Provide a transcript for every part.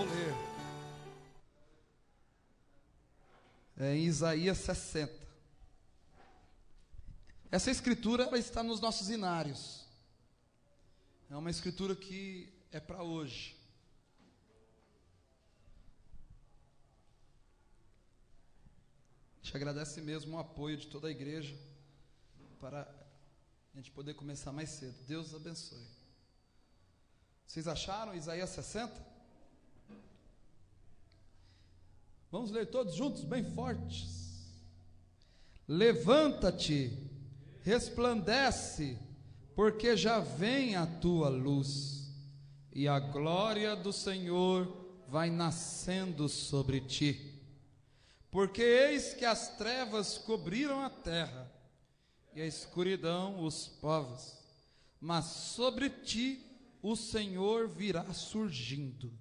vou ler. É em Isaías 60. Essa escritura ela está nos nossos inários. É uma escritura que é para hoje. A gente agradece mesmo o apoio de toda a igreja para a gente poder começar mais cedo. Deus abençoe. Vocês acharam Isaías 60? Vamos ler todos juntos, bem fortes. Levanta-te, resplandece, porque já vem a tua luz, e a glória do Senhor vai nascendo sobre ti. Porque eis que as trevas cobriram a terra, e a escuridão os povos, mas sobre ti o Senhor virá surgindo,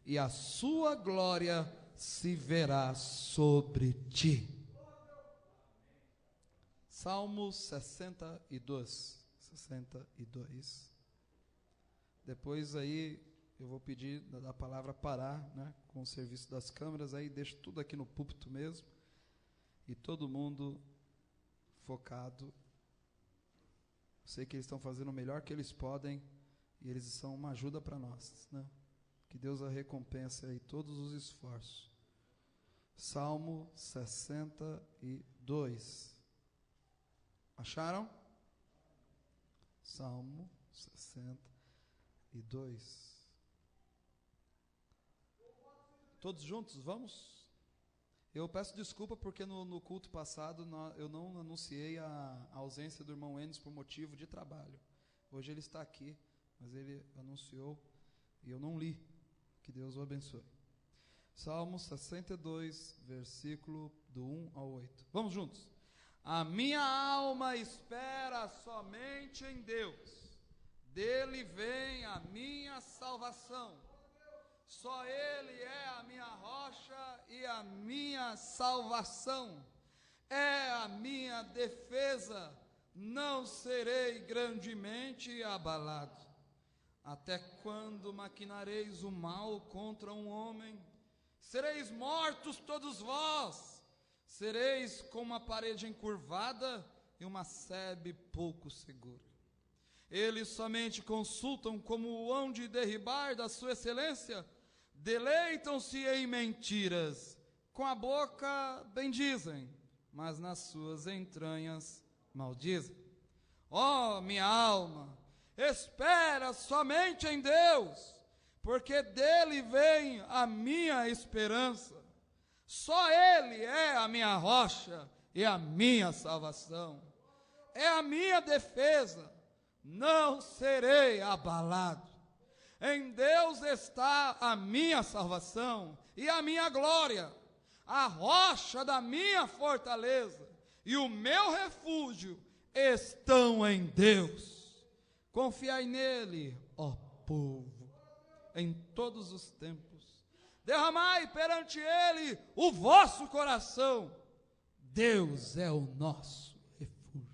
e a sua glória se verá sobre ti. Salmo 62. Depois aí eu vou pedir da palavra parar, né, com o serviço das câmeras, aí deixo tudo aqui no púlpito mesmo, e todo mundo focado. Eu sei que eles estão fazendo o melhor que eles podem, e eles são uma ajuda para nós, né? Que Deus a recompense aí todos os esforços. Salmo 62. Acharam? Salmo 62. Todos juntos, vamos? Eu peço desculpa porque no culto passado eu não anunciei a ausência do irmão Enes por motivo de trabalho. Hoje ele está aqui, mas ele anunciou e eu não li. Que Deus o abençoe. Salmo 62, versículo do 1 ao 8. Vamos juntos. A minha alma espera somente em Deus, dele vem a minha salvação. Só Ele é a minha rocha e a minha salvação, é a minha defesa, não serei grandemente abalado. Até quando maquinareis o mal contra um homem? Sereis mortos todos vós, sereis como uma parede encurvada e uma sebe pouco segura. Eles somente consultam como hão de derribar da sua excelência, deleitam-se em mentiras, com a boca bendizem, mas nas suas entranhas maldizem. Ó minha alma, espera somente em Deus, porque dele vem a minha esperança. Só Ele é a minha rocha e a minha salvação, é a minha defesa, não serei abalado. Em Deus está a minha salvação e a minha glória, a rocha da minha fortaleza e o meu refúgio estão em Deus. Confiai nele, ó povo, em todos os tempos. Derramai perante ele o vosso coração. Deus é o nosso refúgio.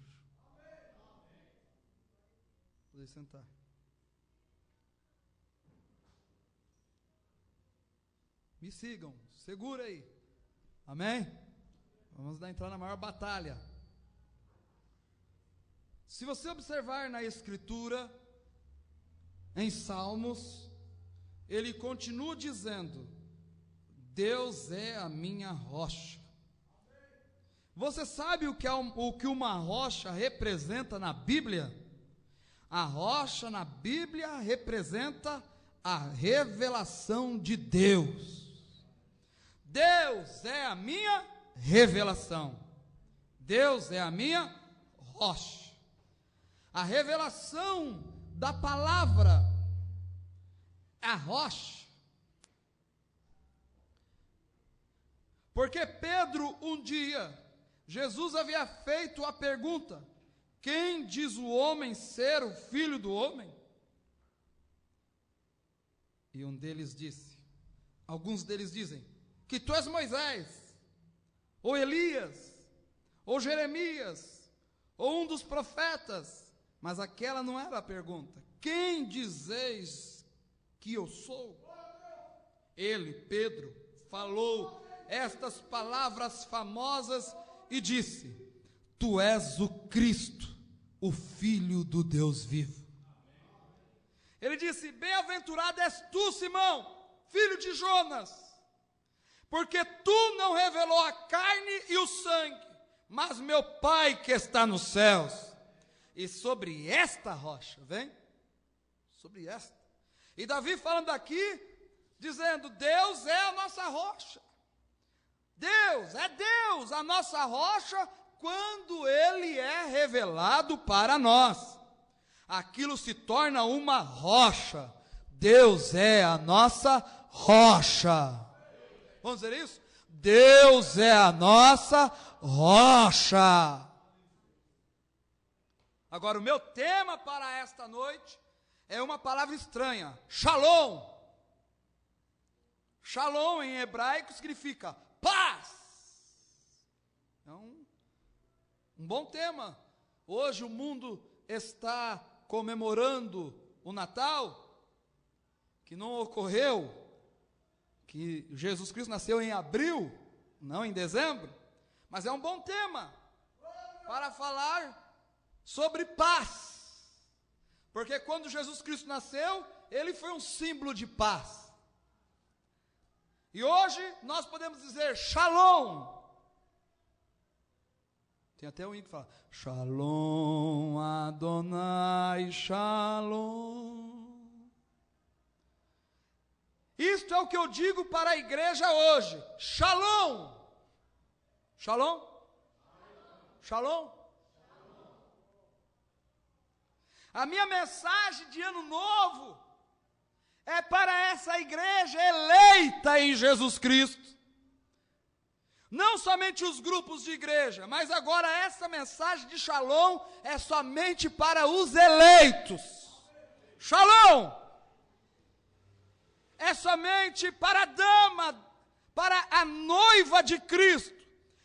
Podem sentar. Me sigam, segura aí. Amém? Vamos entrar na maior batalha. Se você observar na Escritura, em Salmos, ele continua dizendo: Deus é a minha rocha. Você sabe o que uma rocha representa na Bíblia? A rocha na Bíblia representa a revelação de Deus. Deus é a minha revelação. Deus é a minha rocha. A revelação da palavra é a rocha. Porque Pedro, um dia, Jesus havia feito a pergunta: quem diz o homem ser o filho do homem? E alguns deles dizem, que tu és Moisés, ou Elias, ou Jeremias, ou um dos profetas. Mas aquela não era a pergunta. Quem dizeis que eu sou? Ele, Pedro, falou estas palavras famosas e disse: Tu és o Cristo, o Filho do Deus vivo. Ele disse: Bem-aventurado és tu, Simão, filho de Jonas, porque tu não revelou a carne e o sangue, mas meu Pai que está nos céus. E sobre esta rocha, vem? Sobre esta. E Davi falando aqui, dizendo: Deus é a nossa rocha. Deus, a nossa rocha, quando Ele é revelado para nós. Aquilo se torna uma rocha. Deus é a nossa rocha. Vamos dizer isso? Deus é a nossa rocha. Agora, o meu tema para esta noite é uma palavra estranha: Shalom. Shalom em hebraico significa paz. É um bom tema. Hoje o mundo está comemorando o Natal, que não ocorreu, que Jesus Cristo nasceu em abril, não em dezembro, mas é um bom tema para falar sobre paz, porque quando Jesus Cristo nasceu, Ele foi um símbolo de paz, e hoje nós podemos dizer Shalom. Tem até um hino que fala: Shalom Adonai Shalom. Isto é o que eu digo para a igreja hoje: Shalom. Shalom? Shalom? A minha mensagem de ano novo é para essa igreja eleita em Jesus Cristo. Não somente os grupos de igreja, mas agora essa mensagem de Shalom é somente para os eleitos. Shalom é somente para a dama, para a noiva de Cristo.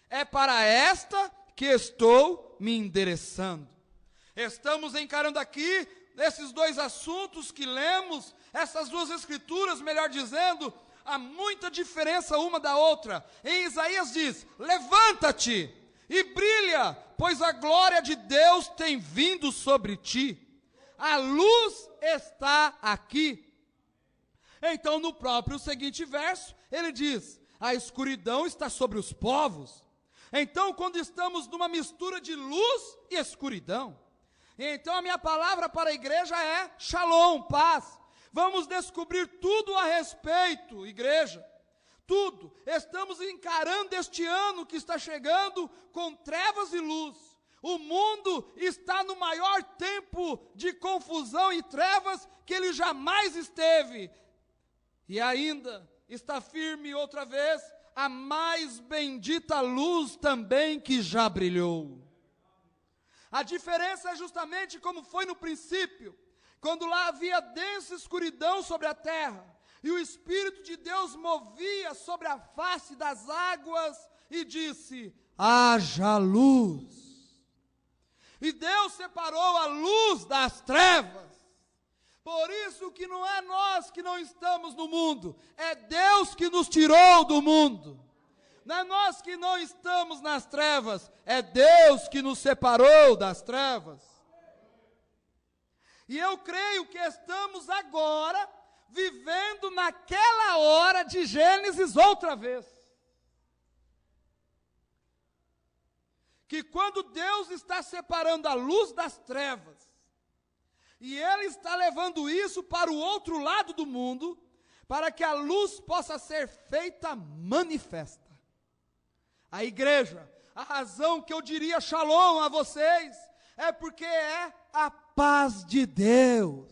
É para esta que estou me endereçando. Estamos encarando aqui esses dois assuntos que lemos, essas duas escrituras, melhor dizendo. Há muita diferença uma da outra. Em Isaías diz: levanta-te e brilha, pois a glória de Deus tem vindo sobre ti. A luz está aqui. Então, no próprio seguinte verso, ele diz: a escuridão está sobre os povos. Então, quando estamos numa mistura de luz e escuridão, então a minha palavra para a igreja é Shalom, paz. Vamos descobrir tudo a respeito, igreja, tudo. Estamos encarando este ano que está chegando com trevas e luz. O mundo está no maior tempo de confusão e trevas que ele jamais esteve. E ainda está firme outra vez a mais bendita luz também que já brilhou. A diferença é justamente como foi no princípio, quando lá havia densa escuridão sobre a terra, e o Espírito de Deus movia sobre a face das águas, e disse: haja luz. E Deus separou a luz das trevas. Por isso que não é nós que não estamos no mundo, é Deus que nos tirou do mundo. Não é nós que não estamos nas trevas, é Deus que nos separou das trevas. E eu creio que estamos agora vivendo naquela hora de Gênesis outra vez. Que quando Deus está separando a luz das trevas, e Ele está levando isso para o outro lado do mundo, para que a luz possa ser feita manifesta. A igreja, a razão que eu diria Shalom a vocês, é porque é a paz de Deus.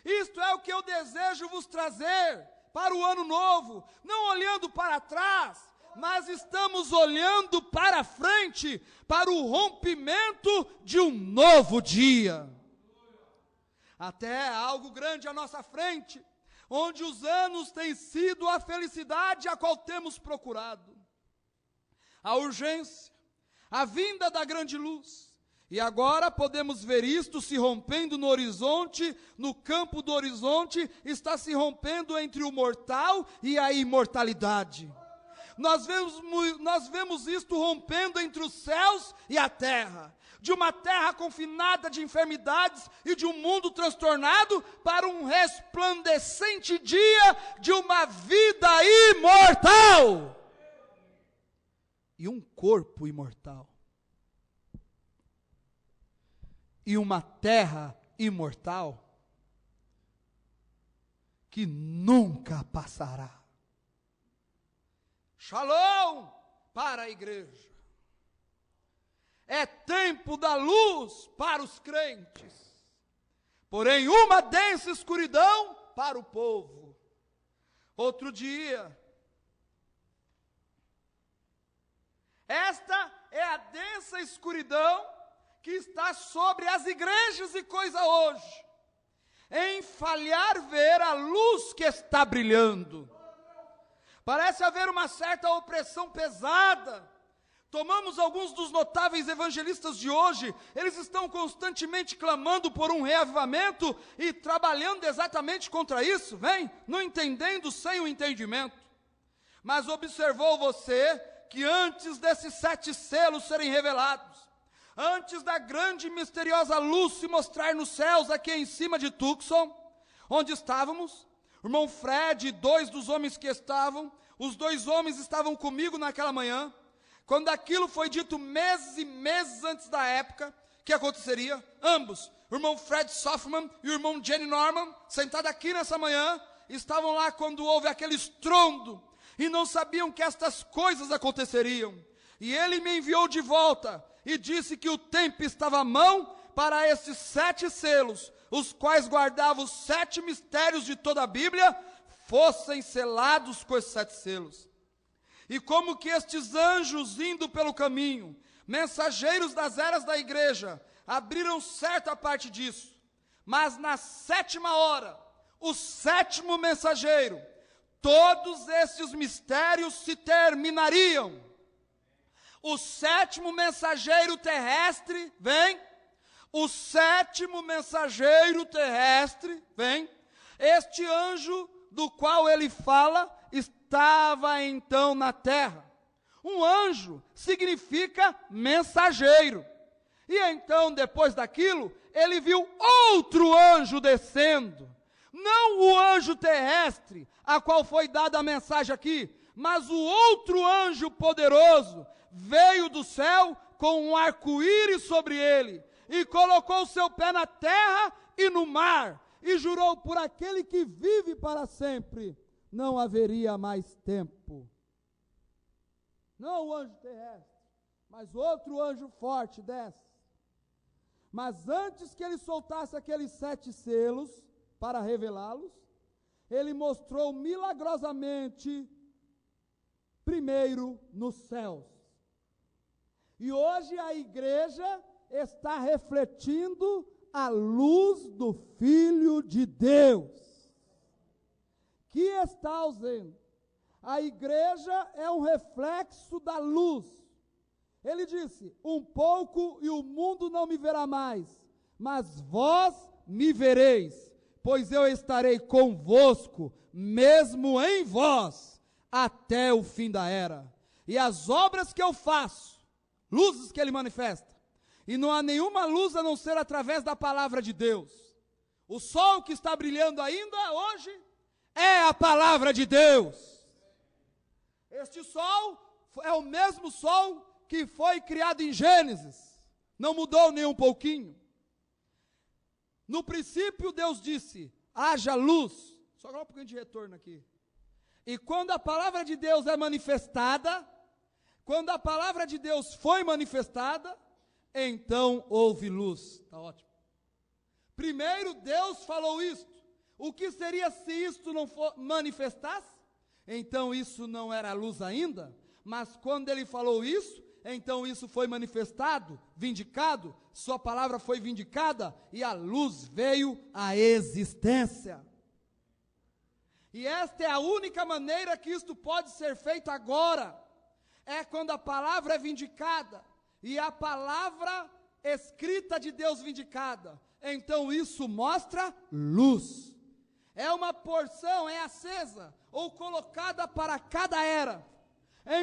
Isto é o que eu desejo vos trazer para o ano novo, não olhando para trás, mas estamos olhando para frente, para o rompimento de um novo dia. Até algo grande à nossa frente, onde os anos têm sido a felicidade a qual temos procurado. A urgência, a vinda da grande luz, E agora podemos ver isto se rompendo no horizonte, no campo do horizonte, está se rompendo entre o mortal e a imortalidade. Nós vemos isto rompendo entre os céus e a terra. De uma terra confinada de enfermidades e de um mundo transtornado para um resplandecente dia de uma vida imortal. E um corpo imortal. E uma terra imortal que nunca passará. Shalom para a igreja. É tempo da luz para os crentes, porém uma densa escuridão para o povo. Outro dia, esta é a densa escuridão que está sobre as igrejas e coisa hoje, em falhar ver a luz que está brilhando. Parece haver uma certa opressão pesada. Tomamos alguns dos notáveis evangelistas de hoje, eles estão constantemente clamando por um reavivamento e trabalhando exatamente contra isso, vem, não entendendo sem o entendimento. Mas observou você que antes desses 7 selos serem revelados, antes da grande e misteriosa luz se mostrar nos céus aqui em cima de Tucson, onde estávamos, o irmão Fred e 2 dos homens que estavam, os 2 homens estavam comigo naquela manhã. Quando aquilo foi dito meses e meses antes da época que aconteceria, ambos, o irmão Fred Soffman e o irmão Jenny Norman, sentados aqui nessa manhã, estavam lá quando houve aquele estrondo, e não sabiam que estas coisas aconteceriam. E ele me enviou de volta, e disse que o tempo estava à mão para esses 7 selos, os quais guardavam os 7 mistérios de toda a Bíblia, fossem selados com esses 7 selos. E como que estes anjos indo pelo caminho, mensageiros das eras da igreja, abriram certa parte disso, mas na 7ª hora, o 7º mensageiro, todos esses mistérios se terminariam. O 7º mensageiro terrestre vem, o 7º mensageiro terrestre vem, este anjo do qual ele fala, estava então na terra. Um anjo significa mensageiro. E então, depois daquilo, ele viu outro anjo descendo. Não o anjo terrestre, a qual foi dada a mensagem aqui, mas o outro anjo poderoso veio do céu com um arco-íris sobre ele, e colocou o seu pé na terra e no mar, e jurou por aquele que vive para sempre, não haveria mais tempo. Não o anjo terrestre, mas outro anjo forte desce. Mas antes que ele soltasse aqueles 7 selos para revelá-los, ele mostrou milagrosamente primeiro nos céus. E hoje a igreja está refletindo a luz do Filho de Deus, que está ausente. A igreja é um reflexo da luz. Ele disse, um pouco e o mundo não me verá mais, mas vós me vereis, pois eu estarei convosco, mesmo em vós, até o fim da era. E as obras que eu faço, luzes que ele manifesta, e não há nenhuma luz a não ser através da palavra de Deus. O sol que está brilhando ainda hoje é a palavra de Deus. Este sol é o mesmo sol que foi criado em Gênesis, não mudou nem um pouquinho. No princípio Deus disse, haja luz. Só agora um pouquinho de retorno aqui. E quando a palavra de Deus é manifestada, quando a palavra de Deus foi manifestada, então houve luz. Está ótimo. Primeiro Deus falou isto. O que seria se isto não manifestasse? Então isso não era luz ainda, mas quando ele falou isso, então isso foi manifestado, vindicado, sua palavra foi vindicada e a luz veio à existência. E esta é a única maneira que isto pode ser feito agora, é quando a palavra é vindicada, e a palavra escrita de Deus vindicada. Então isso mostra luz. É uma porção, é acesa ou colocada para cada era.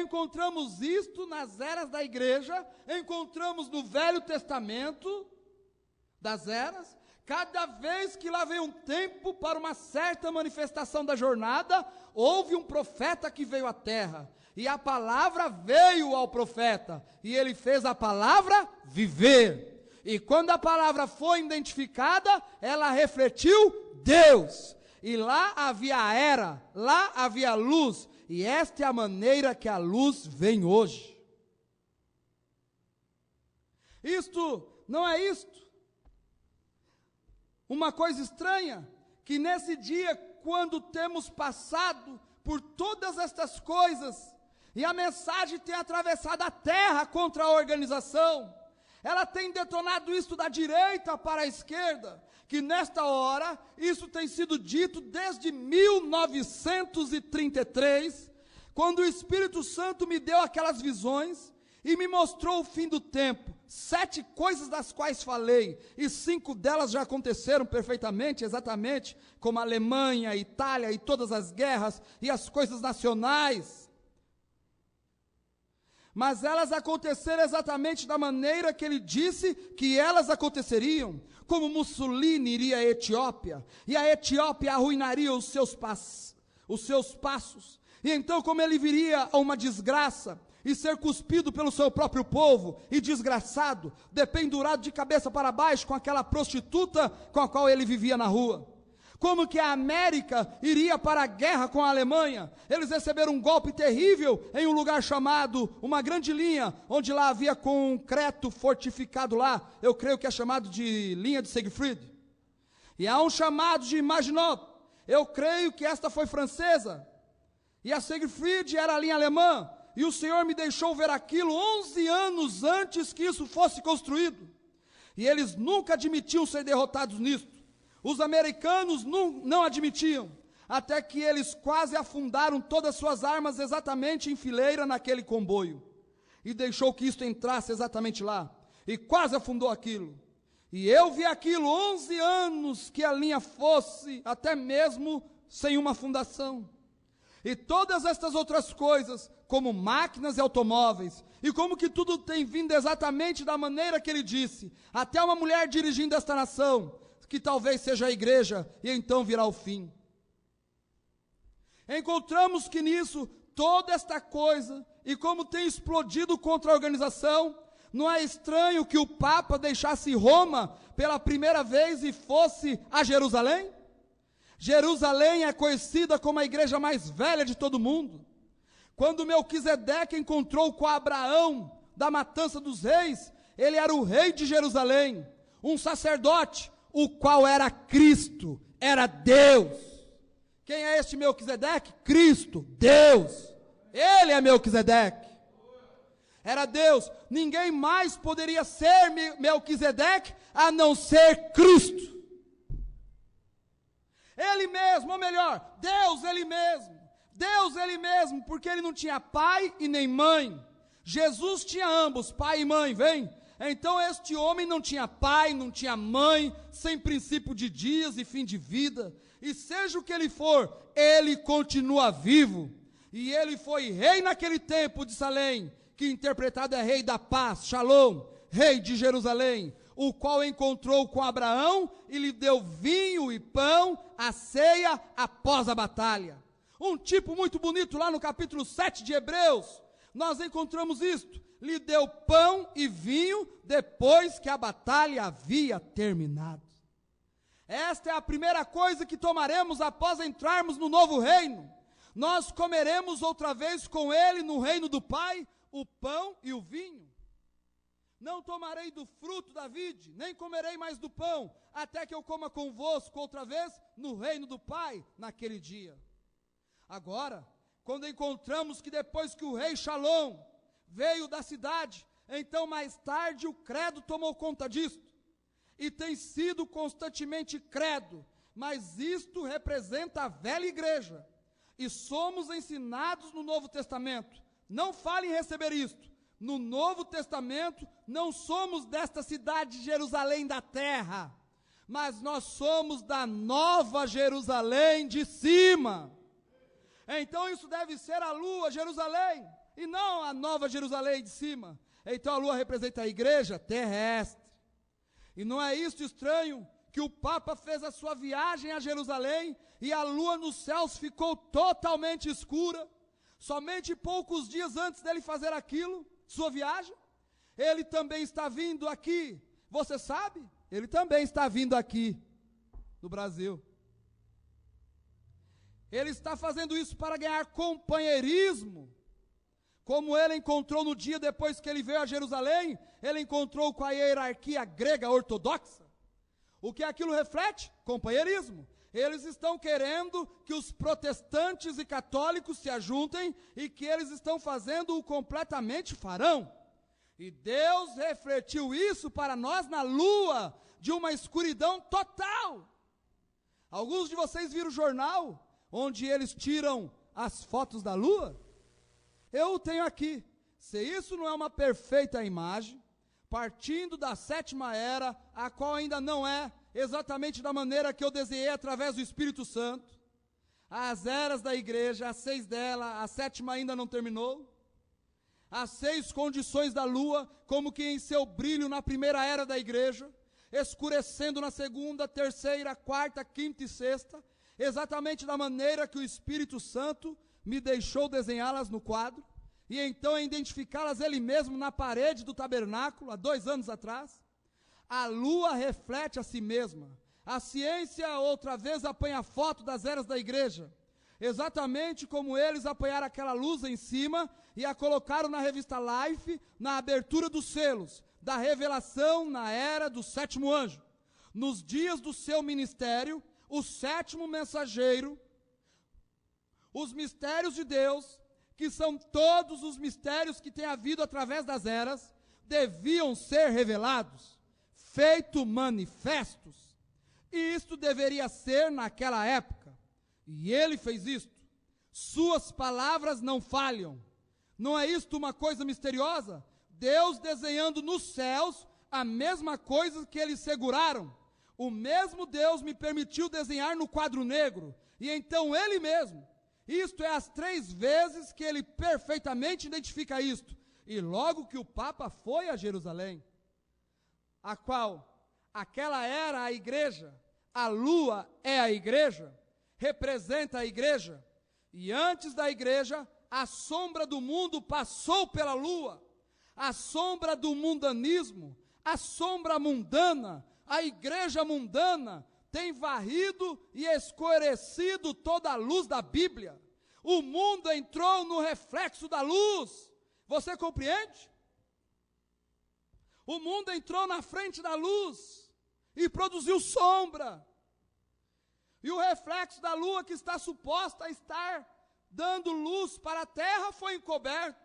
Encontramos isto nas eras da igreja, encontramos no Velho Testamento das eras. Cada vez que lá veio um tempo para uma certa manifestação da jornada, houve um profeta que veio à terra, e a palavra veio ao profeta, e ele fez a palavra viver. E quando a palavra foi identificada, ela refletiu Deus. E lá havia a era, lá havia a luz, e esta é a maneira que a luz vem hoje. Isto não é isto. Uma coisa estranha, que nesse dia, quando temos passado por todas estas coisas, e a mensagem tem atravessado a terra contra a organização, ela tem detonado isso da direita para a esquerda, que nesta hora, isso tem sido dito desde 1933, quando o Espírito Santo me deu aquelas visões, e me mostrou o fim do tempo, 7 coisas das quais falei, e 5 delas já aconteceram perfeitamente, exatamente, como a Alemanha, a Itália, e todas as guerras, e as coisas nacionais, mas elas aconteceram exatamente da maneira que ele disse que elas aconteceriam, como Mussolini iria à Etiópia, e a Etiópia arruinaria os seus passos, e então como ele viria a uma desgraça, e ser cuspido pelo seu próprio povo, e desgraçado, dependurado de cabeça para baixo, com aquela prostituta com a qual ele vivia na rua. Como que a América iria para a guerra com a Alemanha, eles receberam um golpe terrível, em um lugar chamado, uma grande linha, onde lá havia concreto fortificado lá, eu creio que é chamado de linha de Siegfried, e há um chamado de Maginot, eu creio que esta foi francesa, e a Siegfried era a linha alemã, e o Senhor me deixou ver aquilo 11 anos antes que isso fosse construído. E eles nunca admitiam ser derrotados nisto. Os americanos não admitiam. Até que eles quase afundaram todas as suas armas exatamente em fileira naquele comboio. E deixou que isto entrasse exatamente lá. E quase afundou aquilo. E eu vi aquilo 11 anos que a linha fosse até mesmo sem uma fundação. E todas estas outras coisas, como máquinas e automóveis, e como que tudo tem vindo exatamente da maneira que ele disse, até uma mulher dirigindo esta nação, que talvez seja a igreja, e então virá o fim. Encontramos que nisso, toda esta coisa, e como tem explodido contra a organização, não é estranho que o Papa deixasse Roma pela primeira vez e fosse a Jerusalém? Jerusalém é conhecida como a igreja mais velha de todo o mundo. Quando Melquisedeque encontrou com Abraão da matança dos reis, ele era o rei de Jerusalém, um sacerdote, o qual era Cristo, era Deus. Quem é este Melquisedeque? Cristo, Deus. Ele é Melquisedeque. Era Deus. Ninguém mais poderia ser Melquisedeque a não ser Cristo. Ele mesmo, ou melhor, Deus ele mesmo, porque ele não tinha pai e nem mãe. Jesus tinha ambos, pai e mãe, vem? Então este homem não tinha pai, não tinha mãe, sem princípio de dias e fim de vida, e seja o que ele for, ele continua vivo, e ele foi rei naquele tempo de Salém, que interpretado é rei da paz, Shalom, rei de Jerusalém, o qual encontrou com Abraão e lhe deu vinho e pão, a ceia após a batalha. Um tipo muito bonito lá no capítulo 7 de Hebreus, nós encontramos isto, lhe deu pão e vinho depois que a batalha havia terminado. Esta é a primeira coisa que tomaremos após entrarmos no novo reino. Nós comeremos outra vez com ele no reino do Pai, o pão e o vinho. Não tomarei do fruto da vide, nem comerei mais do pão, até que eu coma convosco outra vez no reino do Pai, naquele dia. Agora, quando encontramos que depois que o rei Shalom veio da cidade, então mais tarde o credo tomou conta disto, e tem sido constantemente credo, mas isto representa a velha igreja, e somos ensinados no Novo Testamento, não fale em receber isto, no Novo Testamento, não somos desta cidade de Jerusalém da terra, mas nós somos da Nova Jerusalém de cima. Então isso deve ser a lua, Jerusalém, e não a Nova Jerusalém de cima. Então a lua representa a igreja terrestre. E não é isso estranho que o Papa fez a sua viagem a Jerusalém e a lua nos céus ficou totalmente escura, somente poucos dias antes dele fazer aquilo, sua viagem. Ele também está vindo aqui, você sabe? Ele também está vindo aqui, no Brasil. Ele está fazendo isso para ganhar companheirismo, como ele encontrou no dia depois que ele veio a Jerusalém, ele encontrou com a hierarquia grega ortodoxa. O que aquilo reflete? Companheirismo. Eles estão querendo que os protestantes e católicos se ajuntem e que eles estão fazendo-o completamente farão. E Deus refletiu isso para nós na lua, de uma escuridão total. Alguns de vocês viram o jornal, onde eles tiram as fotos da lua? Eu o tenho aqui. Se isso não é uma perfeita imagem, partindo da sétima era, a qual ainda não é exatamente da maneira que eu desenhei através do Espírito Santo, as eras da igreja, as 6 dela, a sétima ainda não terminou, as 6 condições da lua, como que em seu brilho na primeira era da igreja, escurecendo na segunda, terceira, quarta, quinta e sexta, exatamente da maneira que o Espírito Santo me deixou desenhá-las no quadro, e então identificá-las ele mesmo na parede do tabernáculo, há 2 anos atrás. A lua reflete a si mesma. A ciência outra vez apanha foto das eras da igreja, exatamente como eles apanharam aquela luz em cima e a colocaram na revista Life, na abertura dos selos, da revelação na era do 7º anjo. Nos dias do seu ministério, o 7º mensageiro, os mistérios de Deus, que são todos os mistérios que têm havido através das eras, deviam ser revelados, feitos manifestos. E isto deveria ser naquela época. E ele fez isto. Suas palavras não falham. Não é isto uma coisa misteriosa? Deus desenhando nos céus a mesma coisa que eles seguraram. O mesmo Deus me permitiu desenhar no quadro negro. E então ele mesmo. Isto é as 3 vezes que ele perfeitamente identifica isto. E logo que o Papa foi a Jerusalém, a qual aquela era a igreja, a lua é a igreja, representa a igreja, e antes da igreja, a sombra do mundo passou pela lua, a sombra do mundanismo, a sombra mundana, a igreja mundana, tem varrido e escurecido toda a luz da Bíblia. O mundo entrou no reflexo da luz. Você compreende? O mundo entrou na frente da luz e produziu sombra. E o reflexo da lua que está suposta a estar dando luz para a terra foi encoberto.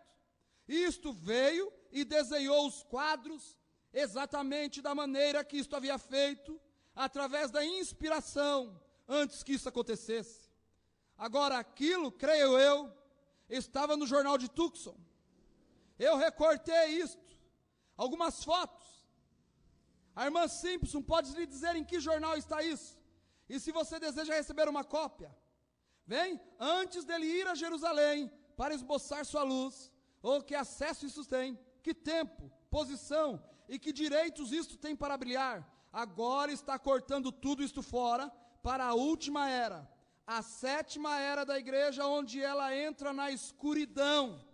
Isto veio e desenhou os quadros exatamente da maneira que isto havia feito, através da inspiração, antes que isso acontecesse. Agora, aquilo, creio eu, estava no jornal de Tucson. Eu recortei isto, algumas fotos. A irmã Simpson pode lhe dizer em que jornal está isso. E se você deseja receber uma cópia, vem, antes dele ir a Jerusalém, para esboçar sua luz, ou que acesso isso tem, que tempo, posição, e que direitos isto tem para brilhar. Agora está cortando tudo isto fora, para a última era, a 7ª era da igreja, onde ela entra na escuridão.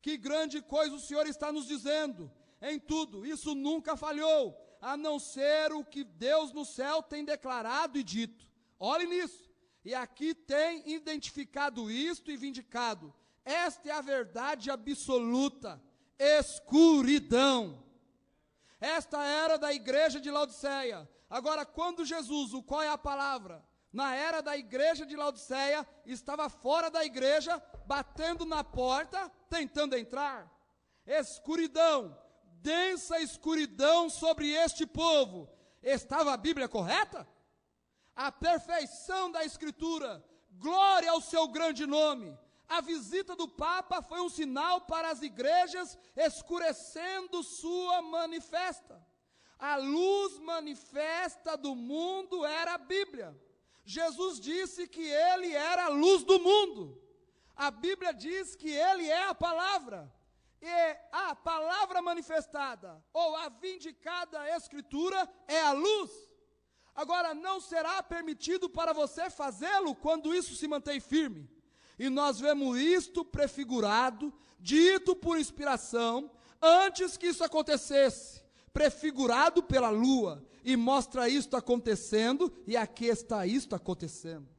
Que grande coisa o Senhor está nos dizendo, em tudo, isso nunca falhou, a não ser o que Deus no céu tem declarado e dito. Olhe nisso, e aqui tem identificado isto e vindicado, esta é a verdade absoluta, escuridão. Esta era da igreja de Laodiceia. Agora, quando Jesus, o qual é a palavra, na era da igreja de Laodiceia, estava fora da igreja, batendo na porta, tentando entrar. Escuridão, densa escuridão sobre este povo. Estava a Bíblia correta? A perfeição da Escritura, glória ao seu grande nome. A visita do Papa foi um sinal para as igrejas, escurecendo sua manifesta. A luz manifesta do mundo era a Bíblia. Jesus disse que ele era a luz do mundo. A Bíblia diz que ele é a palavra. E a palavra manifestada, ou a vindicada Escritura, é a luz. Agora, não será permitido para você fazê-lo quando isso se mantém firme. E nós vemos isto prefigurado, dito por inspiração, antes que isso acontecesse, prefigurado pela lua, e mostra isto acontecendo, e aqui está isto acontecendo.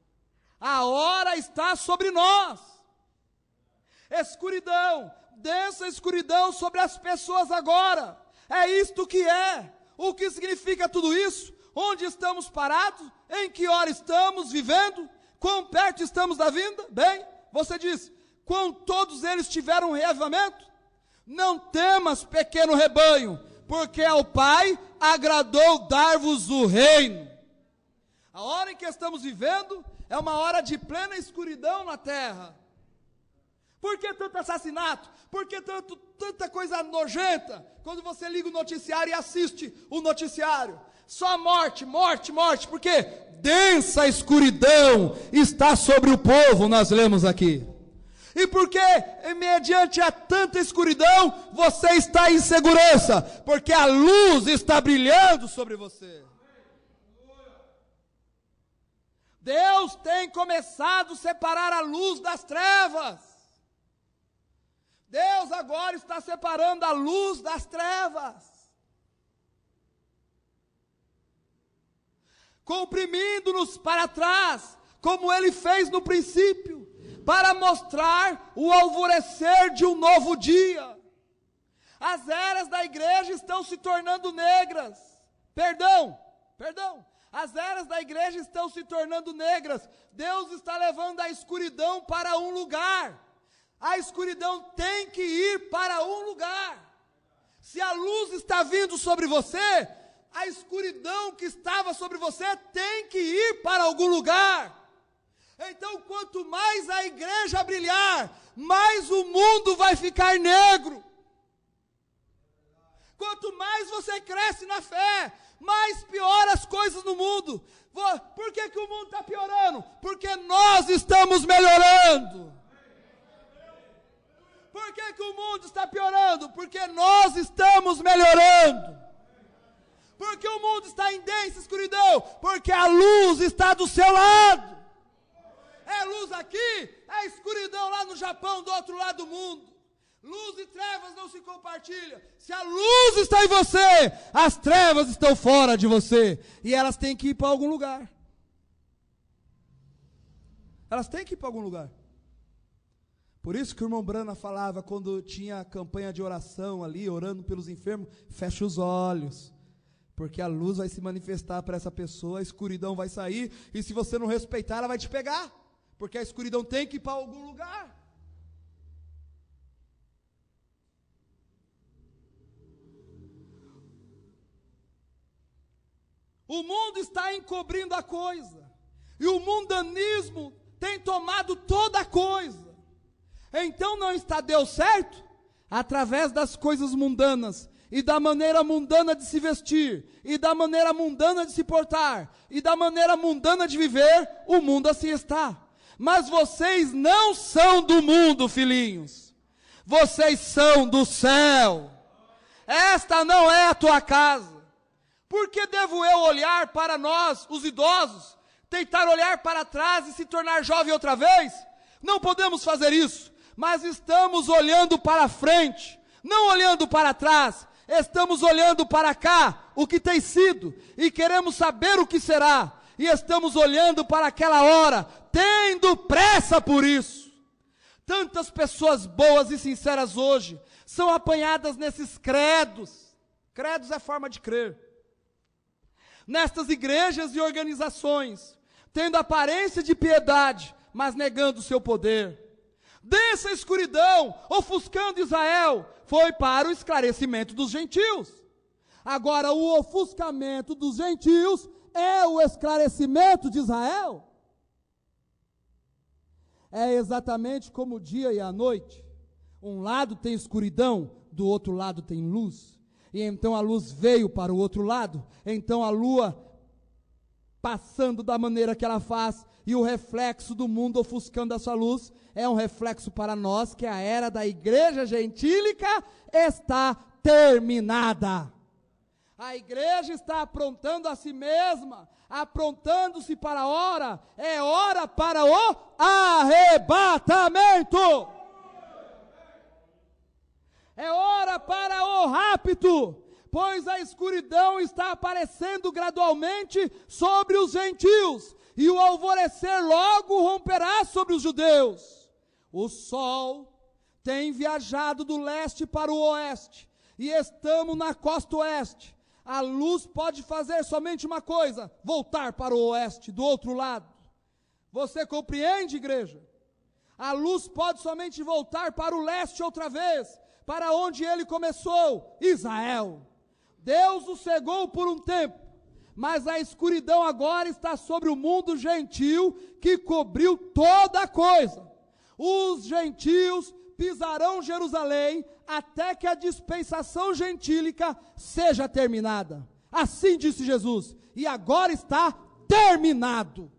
A hora está sobre nós. Escuridão, densa escuridão sobre as pessoas agora. É isto que é. O que significa tudo isso? Onde estamos parados? Em que hora estamos vivendo? Quão perto estamos da vinda? Bem, você diz, quando todos eles tiveram um reavivamento? Não temas, pequeno rebanho, porque ao Pai agradou dar-vos o reino. A hora em que estamos vivendo é uma hora de plena escuridão na terra. Por que tanto assassinato? Por que tanta coisa nojenta? Quando você liga o noticiário e assiste o noticiário, só morte, morte, morte, porque densa escuridão está sobre o povo, nós lemos aqui. E porque, mediante a tanta escuridão, você está em segurança, porque a luz está brilhando sobre você. Deus tem começado a separar a luz das trevas. Deus agora está separando a luz das trevas. Comprimindo-nos para trás, como Ele fez no princípio, para mostrar o alvorecer de um novo dia. As eras da igreja estão se tornando negras. Perdão. As eras da igreja estão se tornando negras. Deus está levando a escuridão para um lugar. A escuridão tem que ir para um lugar. Se a luz está vindo sobre você, a escuridão que estava sobre você tem que ir para algum lugar. Então, quanto mais a igreja brilhar, mais o mundo vai ficar negro. Quanto mais você cresce na fé, mais piora as coisas no mundo. Por que o mundo está piorando? Porque nós estamos melhorando. Por que o mundo está piorando? Porque nós estamos melhorando. Porque o mundo está em densa escuridão? Porque a luz está do seu lado. É luz aqui, é escuridão lá no Japão, do outro lado do mundo. Luz e trevas não se compartilham. Se a luz está em você, as trevas estão fora de você. E elas têm que ir para algum lugar. Elas têm que ir para algum lugar. Por isso que o irmão Brana falava, quando tinha a campanha de oração ali, orando pelos enfermos, fecha os olhos, porque a luz vai se manifestar para essa pessoa, a escuridão vai sair, e se você não respeitar, ela vai te pegar, porque a escuridão tem que ir para algum lugar. O mundo está encobrindo a coisa, e o mundanismo tem tomado toda a coisa. Então não está Deus certo? Através das coisas mundanas, e da maneira mundana de se vestir, e da maneira mundana de se portar, e da maneira mundana de viver, o mundo assim está. Mas vocês não são do mundo, filhinhos. Vocês são do céu. Esta não é a tua casa. Por que devo eu olhar para nós, os idosos, tentar olhar para trás e se tornar jovem outra vez? Não podemos fazer isso. Mas estamos olhando para frente, não olhando para trás, estamos olhando para cá, o que tem sido, e queremos saber o que será, e estamos olhando para aquela hora, tendo pressa por isso. Tantas pessoas boas e sinceras hoje, são apanhadas nesses credos é forma de crer, nestas igrejas e organizações, tendo aparência de piedade, mas negando o seu poder. Dessa escuridão, ofuscando Israel, foi para o esclarecimento dos gentios. Agora, o ofuscamento dos gentios é o esclarecimento de Israel. É exatamente como o dia e a noite. Um lado tem escuridão, do outro lado tem luz. E então a luz veio para o outro lado. Então a lua, passando da maneira que ela faz, e o reflexo do mundo ofuscando a sua luz, é um reflexo para nós que a era da igreja gentílica está terminada. A igreja está aprontando a si mesma, aprontando-se para a hora, é hora para o arrebatamento. É hora para o rapto, pois a escuridão está aparecendo gradualmente sobre os gentios, e o alvorecer logo romperá sobre os judeus. O sol tem viajado do leste para o oeste, e estamos na costa oeste. A luz pode fazer somente uma coisa: voltar para o oeste, do outro lado. Você compreende, igreja? A luz pode somente voltar para o leste outra vez, para onde ele começou, Israel. Deus o cegou por um tempo, mas a escuridão agora está sobre o mundo gentil, que cobriu toda a coisa. Os gentios pisarão Jerusalém até que a dispensação gentílica seja terminada. Assim disse Jesus, e agora está terminado.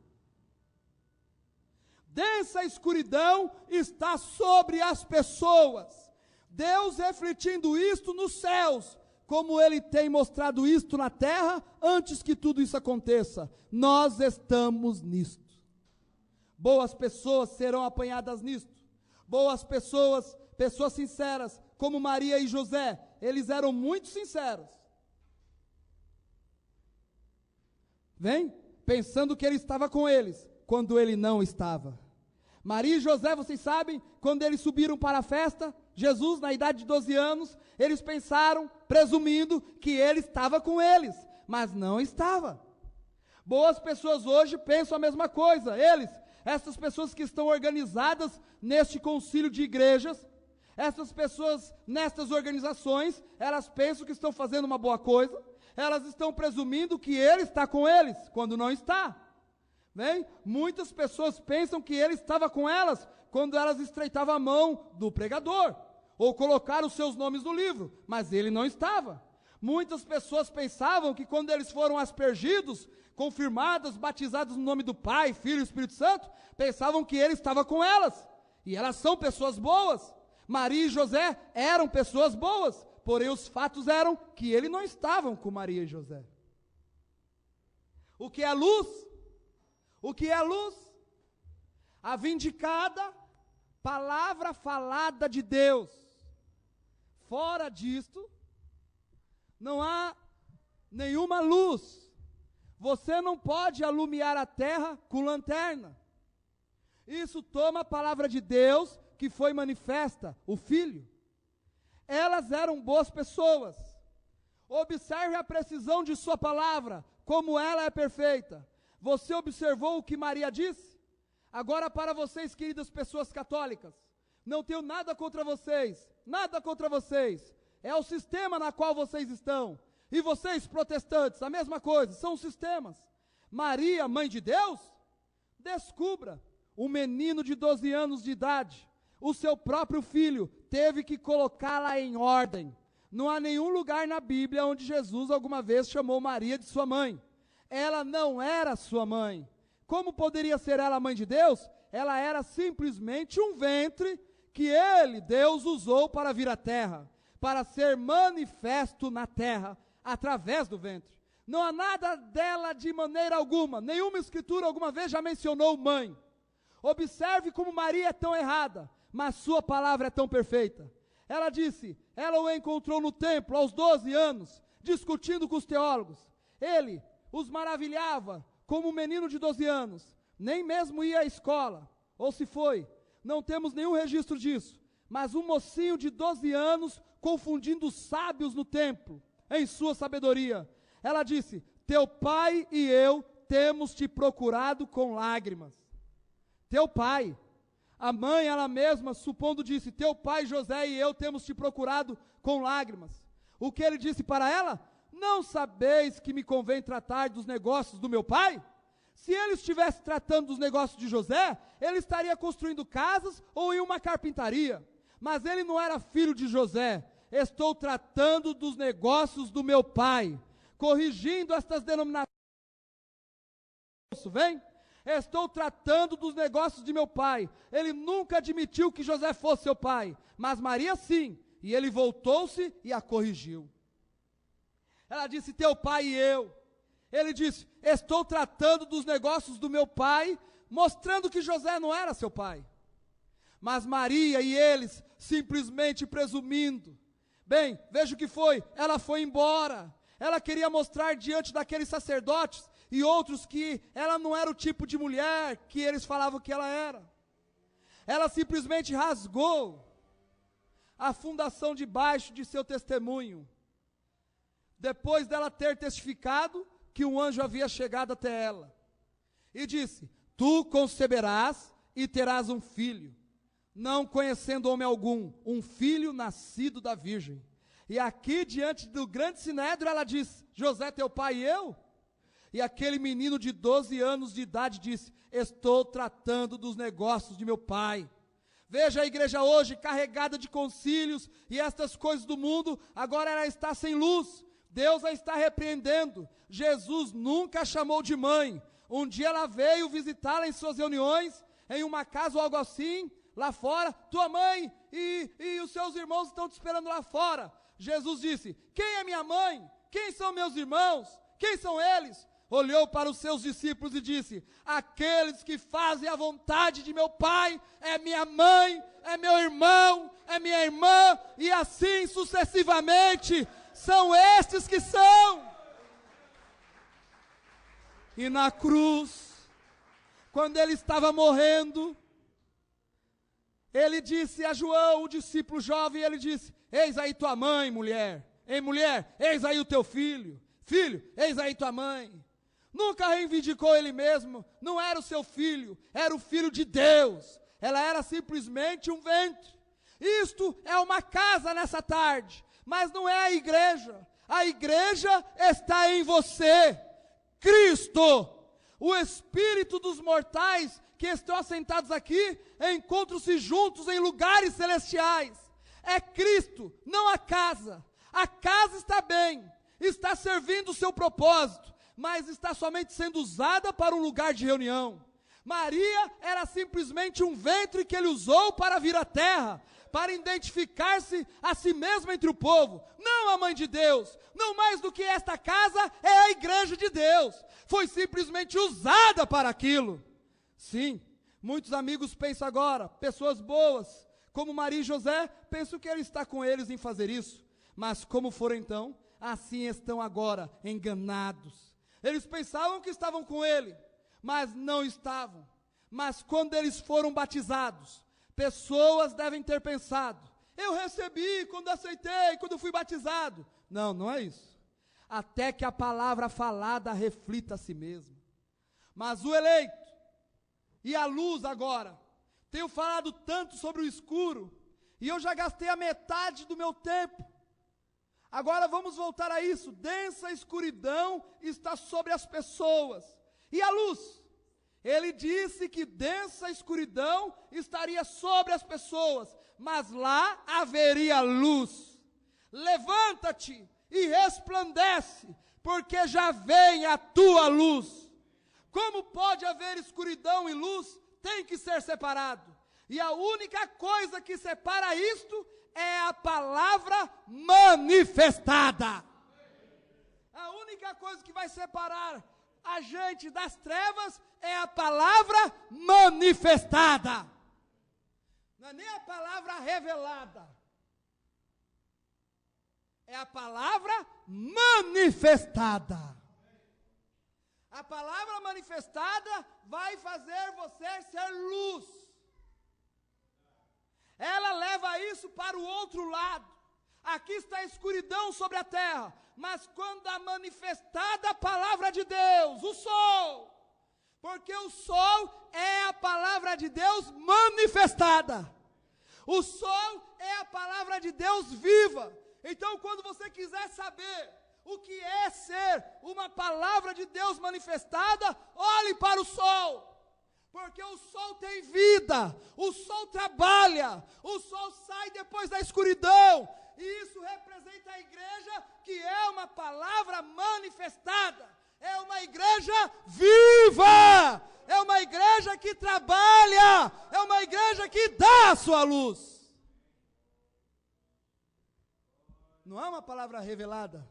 Densa escuridão está sobre as pessoas. Deus refletindo isto nos céus, como Ele tem mostrado isto na terra, antes que tudo isso aconteça. Nós estamos nisto. Boas pessoas serão apanhadas nisto. Boas pessoas, pessoas sinceras, como Maria e José, eles eram muito sinceros. Vem? Pensando que ele estava com eles, quando ele não estava. Maria e José, vocês sabem, quando eles subiram para a festa, Jesus, na idade de 12 anos, eles pensaram, presumindo, que ele estava com eles, mas não estava. Boas pessoas hoje pensam a mesma coisa. Essas pessoas que estão organizadas neste concílio de igrejas, essas pessoas nestas organizações, elas pensam que estão fazendo uma boa coisa, elas estão presumindo que ele está com eles, quando não está. Vem? Muitas pessoas pensam que ele estava com elas, quando elas estreitavam a mão do pregador, ou colocaram os seus nomes no livro, mas ele não estava. Muitas pessoas pensavam que quando eles foram aspergidos, confirmados, batizados no nome do Pai, Filho e Espírito Santo, pensavam que ele estava com elas, e elas são pessoas boas. Maria e José eram pessoas boas, porém os fatos eram que ele não estavam com Maria e José. O que é luz? O que é luz? A vindicada palavra falada de Deus. Fora disto, não há nenhuma luz. Você não pode alumiar a terra com lanterna. Isso toma a palavra de Deus, que foi manifesta, o Filho. Elas eram boas pessoas. Observe a precisão de sua palavra, como ela é perfeita. Você observou o que Maria disse? Agora para vocês, queridas pessoas católicas, não tenho nada contra vocês, nada contra vocês. É o sistema na qual vocês estão. E vocês, protestantes, a mesma coisa, são sistemas. Maria, mãe de Deus, descubra, um menino de 12 anos de idade, o seu próprio filho, teve que colocá-la em ordem. Não há nenhum lugar na Bíblia onde Jesus alguma vez chamou Maria de sua mãe. Ela não era sua mãe. Como poderia ser ela mãe de Deus? Ela era simplesmente um ventre que ele, Deus, usou para vir à terra, para ser manifesto na terra, através do ventre. Não há nada dela de maneira alguma, nenhuma escritura alguma vez já mencionou mãe. Observe como Maria é tão errada, mas sua palavra é tão perfeita. Ela disse, ela o encontrou no templo aos 12 anos, discutindo com os teólogos. Ele os maravilhava como um menino de 12 anos, nem mesmo ia à escola, ou se foi, não temos nenhum registro disso, mas um mocinho de 12 anos confundindo os sábios no templo, em sua sabedoria. Ela disse, teu pai e eu temos te procurado com lágrimas. Teu pai, a mãe ela mesma, supondo disse, teu pai José e eu temos te procurado com lágrimas. O que ele disse para ela? Não sabeis que me convém tratar dos negócios do meu pai? Se ele estivesse tratando dos negócios de José, ele estaria construindo casas ou em uma carpintaria. Mas ele não era filho de José. Estou tratando dos negócios do meu pai, corrigindo estas denominações. Vem? Estou tratando dos negócios de meu pai. Ele nunca admitiu que José fosse seu pai, mas Maria sim. E ele voltou-se e a corrigiu. Ela disse, teu pai e eu. Ele disse, estou tratando dos negócios do meu pai, mostrando que José não era seu pai. Mas Maria e eles, simplesmente presumindo. Bem, veja o que foi, ela foi embora. Ela queria mostrar diante daqueles sacerdotes e outros que ela não era o tipo de mulher que eles falavam que ela era. Ela simplesmente rasgou a fundação debaixo de seu testemunho. Depois dela ter testificado que um anjo havia chegado até ela. E disse, tu conceberás e terás um filho, não conhecendo homem algum, um filho nascido da virgem. E aqui diante do grande sinédrio ela diz, José teu pai e eu? E aquele menino de 12 anos de idade disse, estou tratando dos negócios de meu pai. Veja a igreja hoje carregada de concílios e estas coisas do mundo, agora ela está sem luz. Deus a está repreendendo. Jesus nunca a chamou de mãe. Um dia ela veio visitá-la em suas reuniões, em uma casa ou algo assim, lá fora, tua mãe e os seus irmãos estão te esperando lá fora. Jesus disse, quem é minha mãe? Quem são meus irmãos? Quem são eles? Olhou para os seus discípulos e disse, aqueles que fazem a vontade de meu Pai, é minha mãe, é meu irmão, é minha irmã, e assim sucessivamente, são estes que são. E na cruz, quando ele estava morrendo, ele disse a João, o discípulo jovem, ele disse, eis aí tua mãe, mulher. Ei, mulher, eis aí o teu filho. Filho, eis aí tua mãe. Nunca reivindicou ele mesmo, não era o seu filho, era o filho de Deus. Ela era simplesmente um ventre. Isto é uma casa nessa tarde, mas não é a igreja. A igreja está em você. Cristo, o espírito dos mortais que estão assentados aqui, encontram-se juntos em lugares celestiais. É Cristo, não a casa. A casa está bem, está servindo o seu propósito, mas está somente sendo usada para um lugar de reunião. Maria era simplesmente um ventre que ele usou para vir à terra, para identificar-se a si mesma entre o povo, não a mãe de Deus, não mais do que esta casa é a igreja de Deus, foi simplesmente usada para aquilo. Sim, muitos amigos pensam agora, pessoas boas, como Maria e José, pensam que ele está com eles em fazer isso, mas como foram então, assim estão agora enganados. Eles pensavam que estavam com ele, mas não estavam. Mas quando eles foram batizados, pessoas devem ter pensado, eu recebi quando aceitei, quando fui batizado. Não, não é isso. Até que a palavra falada reflita a si mesmo. Mas o eleito e a luz agora, tenho falado tanto sobre o escuro, e eu já gastei a metade do meu tempo. Agora vamos voltar a isso. Densa escuridão está sobre as pessoas. E a luz? Ele disse que densa escuridão estaria sobre as pessoas, mas lá haveria luz. Levanta-te e resplandece, porque já vem a tua luz. Como pode haver escuridão e luz? Tem que ser separado. E a única coisa que separa isto é a palavra manifestada. A única coisa que vai separar a gente das trevas é a palavra manifestada. Não é nem a palavra revelada. É a palavra manifestada. A palavra manifestada vai fazer você ser luz. Ela leva isso para o outro lado. Aqui está a escuridão sobre a terra, mas quando a manifestada a palavra de Deus, o sol, porque o sol é a palavra de Deus manifestada. O sol é a palavra de Deus viva. Então, quando você quiser saber o que é ser uma palavra de Deus manifestada, olhe para o sol. Porque o sol tem vida, o sol trabalha, o sol sai depois da escuridão. E isso representa a igreja, que é uma palavra manifestada. É uma igreja viva, é uma igreja que trabalha, é uma igreja que dá a sua luz. Não é uma palavra revelada,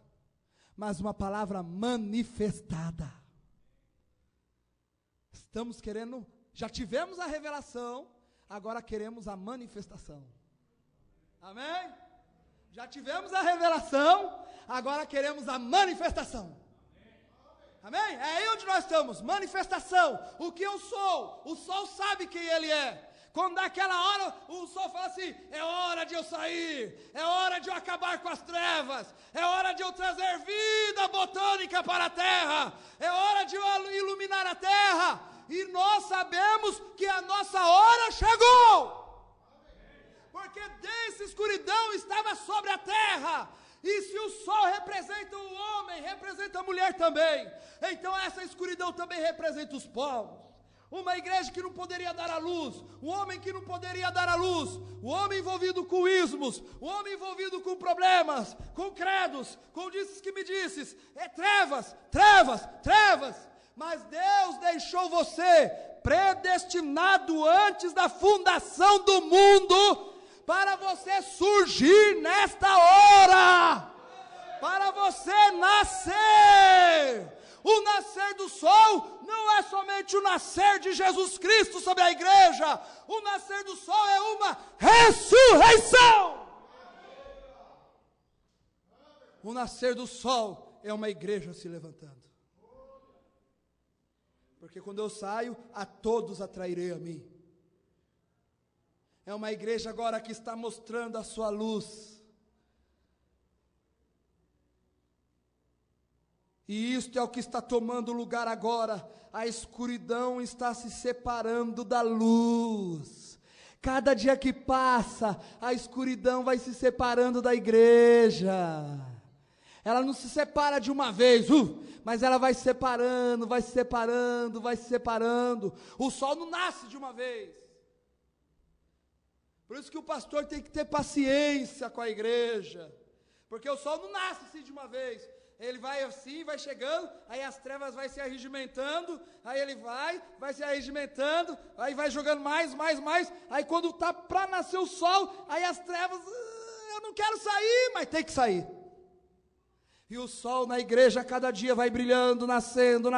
mas uma palavra manifestada. Estamos querendo, já tivemos a revelação, agora queremos a manifestação. Amém? Já tivemos a revelação, agora queremos a manifestação. Amém? É aí onde nós estamos, manifestação. O que eu sou, o sol sabe quem ele é. Quando daquela hora o sol fala assim, é hora de eu sair, é hora de eu acabar com as trevas, é hora de eu trazer vida botânica para a terra, é hora de eu iluminar a terra. E nós sabemos que a nossa hora chegou. Porque densa escuridão estava sobre a terra. E se o sol representa o homem, representa a mulher também. Então essa escuridão também representa os povos. Uma igreja que não poderia dar a luz, um homem que não poderia dar a luz, o homem envolvido com ismos, o homem envolvido com problemas, com credos, com disses que me disses, é trevas, trevas, trevas. Mas Deus deixou você predestinado antes da fundação do mundo, para você surgir nesta hora, para você nascer. O nascer do sol não é somente o nascer de Jesus Cristo sobre a igreja, o nascer do sol é uma ressurreição. O nascer do sol é uma igreja se levantando. Porque quando eu saio, a todos atrairei a mim. É uma igreja agora que está mostrando a sua luz. E isto é o que está tomando lugar agora. A escuridão está se separando da luz. Cada dia que passa, a escuridão vai se separando da igreja. Ela não se separa de uma vez, mas ela vai se separando, vai se separando, vai se separando. O sol não nasce de uma vez. Por isso que o pastor tem que ter paciência com a igreja. Porque o sol não nasce assim de uma vez. Ele vai assim, vai chegando, aí as trevas vai se arregimentando, aí ele vai se arregimentando, aí vai jogando mais, aí quando está para nascer o sol, aí as trevas, eu não quero sair, mas tem que sair. E o sol na igreja a cada dia vai brilhando, nascendo,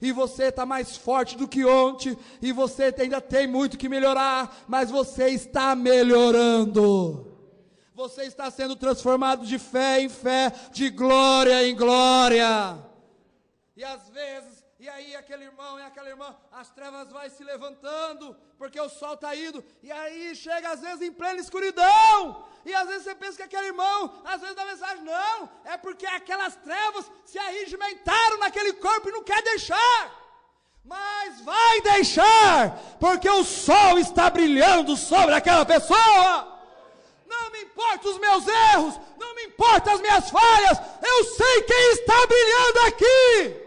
e você está mais forte do que ontem, e você ainda tem muito que melhorar, mas você está melhorando. Você está sendo transformado de fé em fé, de glória em glória. E às vezes, e aí aquele irmão e aquela irmã, as trevas vai se levantando, porque o sol está indo, e aí chega às vezes em plena escuridão, e às vezes você pensa que aquele irmão, às vezes dá mensagem, não, é porque aquelas trevas se arregimentaram naquele corpo e não quer deixar. Mas vai deixar, porque o sol está brilhando sobre aquela pessoa. Não me importa os meus erros, não me importa as minhas falhas, eu sei quem está brilhando aqui.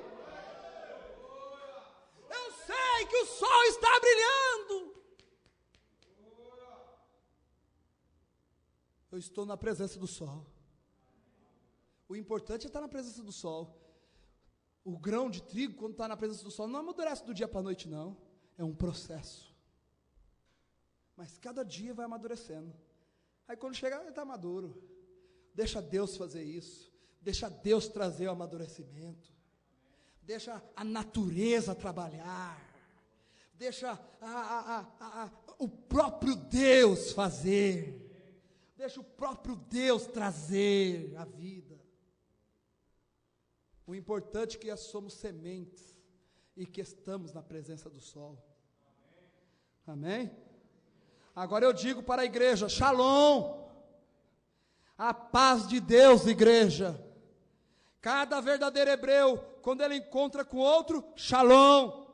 Eu sei que o sol está brilhando. Eu estou na presença do sol. O importante é estar na presença do sol. O grão de trigo, quando está na presença do sol, não amadurece do dia para a noite, não. É um processo. Mas cada dia vai amadurecendo. Aí quando chegar, ele está maduro. Deixa Deus fazer isso. Deixa Deus trazer o amadurecimento. Deixa a natureza trabalhar. Deixa o próprio Deus fazer. Deixa o próprio Deus trazer a vida. O importante é que somos sementes e que estamos na presença do sol. Amém? Agora eu digo para a igreja, Shalom, a paz de Deus, igreja. Cada verdadeiro hebreu, quando ele encontra com outro, Shalom.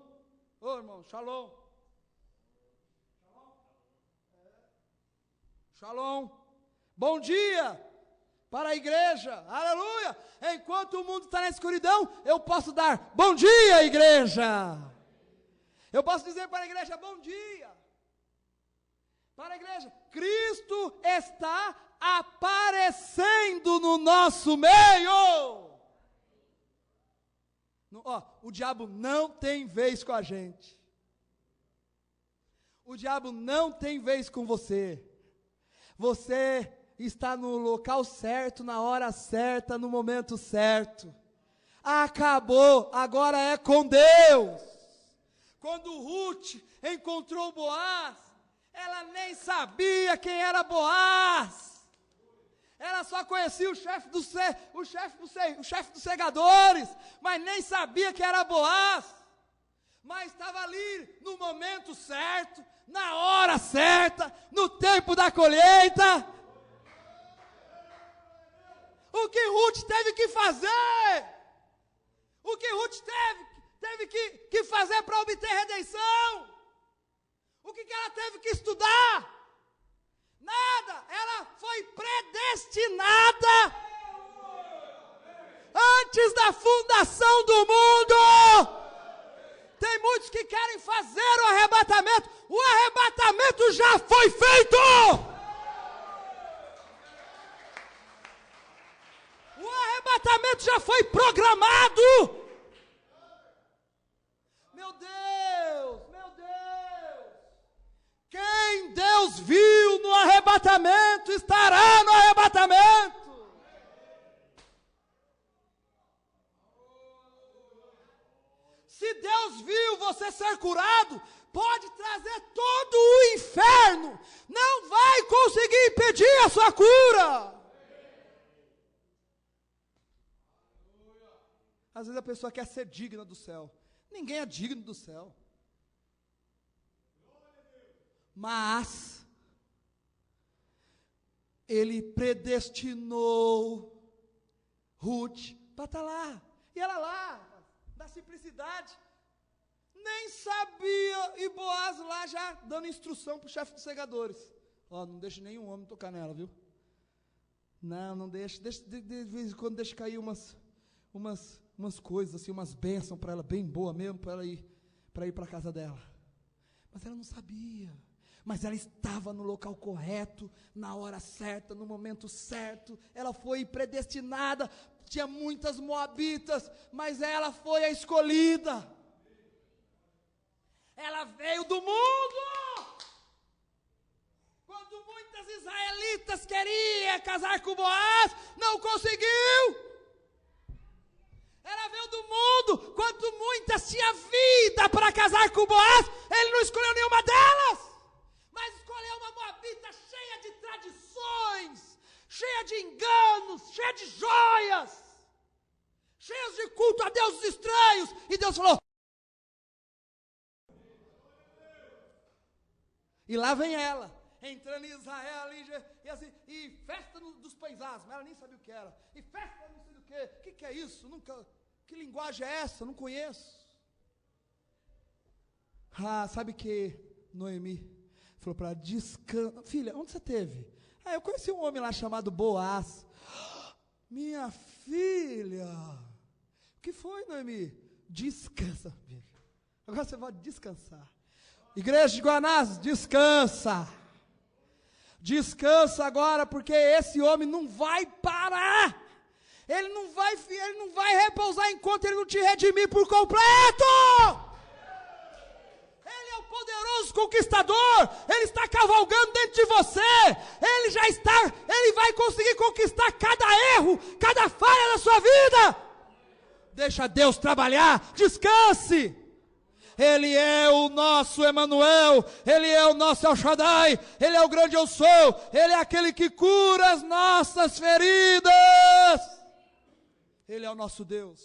Ô irmão, Shalom. Shalom. Bom dia. para a igreja, aleluia. Enquanto o mundo está na escuridão, eu posso dar bom dia, igreja. Eu posso dizer para a igreja, bom dia. Para a igreja, Cristo está aparecendo no nosso meio. O diabo não tem vez com a gente. O diabo não tem vez com você. Você está no local certo, na hora certa, no momento certo. Acabou, agora é com Deus. Quando Ruth encontrou Boaz, ela nem sabia quem era Boaz. Ela só conhecia o chefe dos segadores, mas nem sabia que era Boaz. Mas estava ali no momento certo, na hora certa, no tempo da colheita. O que Ruth teve que fazer? O que Ruth teve que fazer para obter redenção? O que ela teve que estudar? Nada, ela foi predestinada antes da fundação do mundo. Tem muitos que querem fazer o arrebatamento já foi feito. O arrebatamento já foi programado. Meu Deus, meu Deus. Quem Deus viu no arrebatamento, estará no arrebatamento. Se Deus viu você ser curado, pode trazer todo o inferno, não vai conseguir impedir a sua cura. Às vezes a pessoa quer ser digna do céu. Ninguém é digno do céu. Mas Ele predestinou Ruth para estar lá. E ela lá, da simplicidade, nem sabia. E Boaz lá já dando instrução para o chefe dos segadores. Não deixe nenhum homem tocar nela, viu? Não deixe. De vez em quando deixa cair umas coisas assim, umas bênçãos para ela, bem boa mesmo, para ela ir para a casa dela. Mas ela não sabia. Mas ela estava no local correto, na hora certa, no momento certo. Ela foi predestinada. Tinha muitas moabitas, mas ela foi a escolhida. Ela veio do mundo. Quando muitas israelitas queriam casar com Boaz, não conseguiu. Ela veio do mundo. Quando muitas tinham vida para casar com Boaz, ele não escolheu nenhuma delas, mas escolheu uma moabita cheia de tradições, cheia de enganos, cheia de joias, cheias de culto a deuses estranhos. E Deus falou. E lá vem ela, entrando em Israel ali, e assim, e festa dos pães asmos. Ela nem sabia o que era. E festa não sei do que. O que é isso? Que linguagem é essa? Não conheço. Sabe que Noemi falou para ela, descansa. Filha, onde você esteve? Eu conheci um homem lá chamado Boaz. Minha filha. O que foi, Noemi? Descansa, filha. Agora você vai descansar. Igreja de Guanás, descansa. Descansa agora, porque esse homem não vai parar. Ele não vai repousar enquanto ele não te redimir por completo. Ele é o poderoso conquistador. Ele está cavalgando dentro de você. Ele vai conseguir conquistar cada erro, cada falha da sua vida. Deixa Deus trabalhar, descanse. Ele é o nosso Emanuel, Ele é o nosso El Shaddai, Ele é o grande eu sou, Ele é aquele que cura as nossas feridas. Ele é o nosso Deus.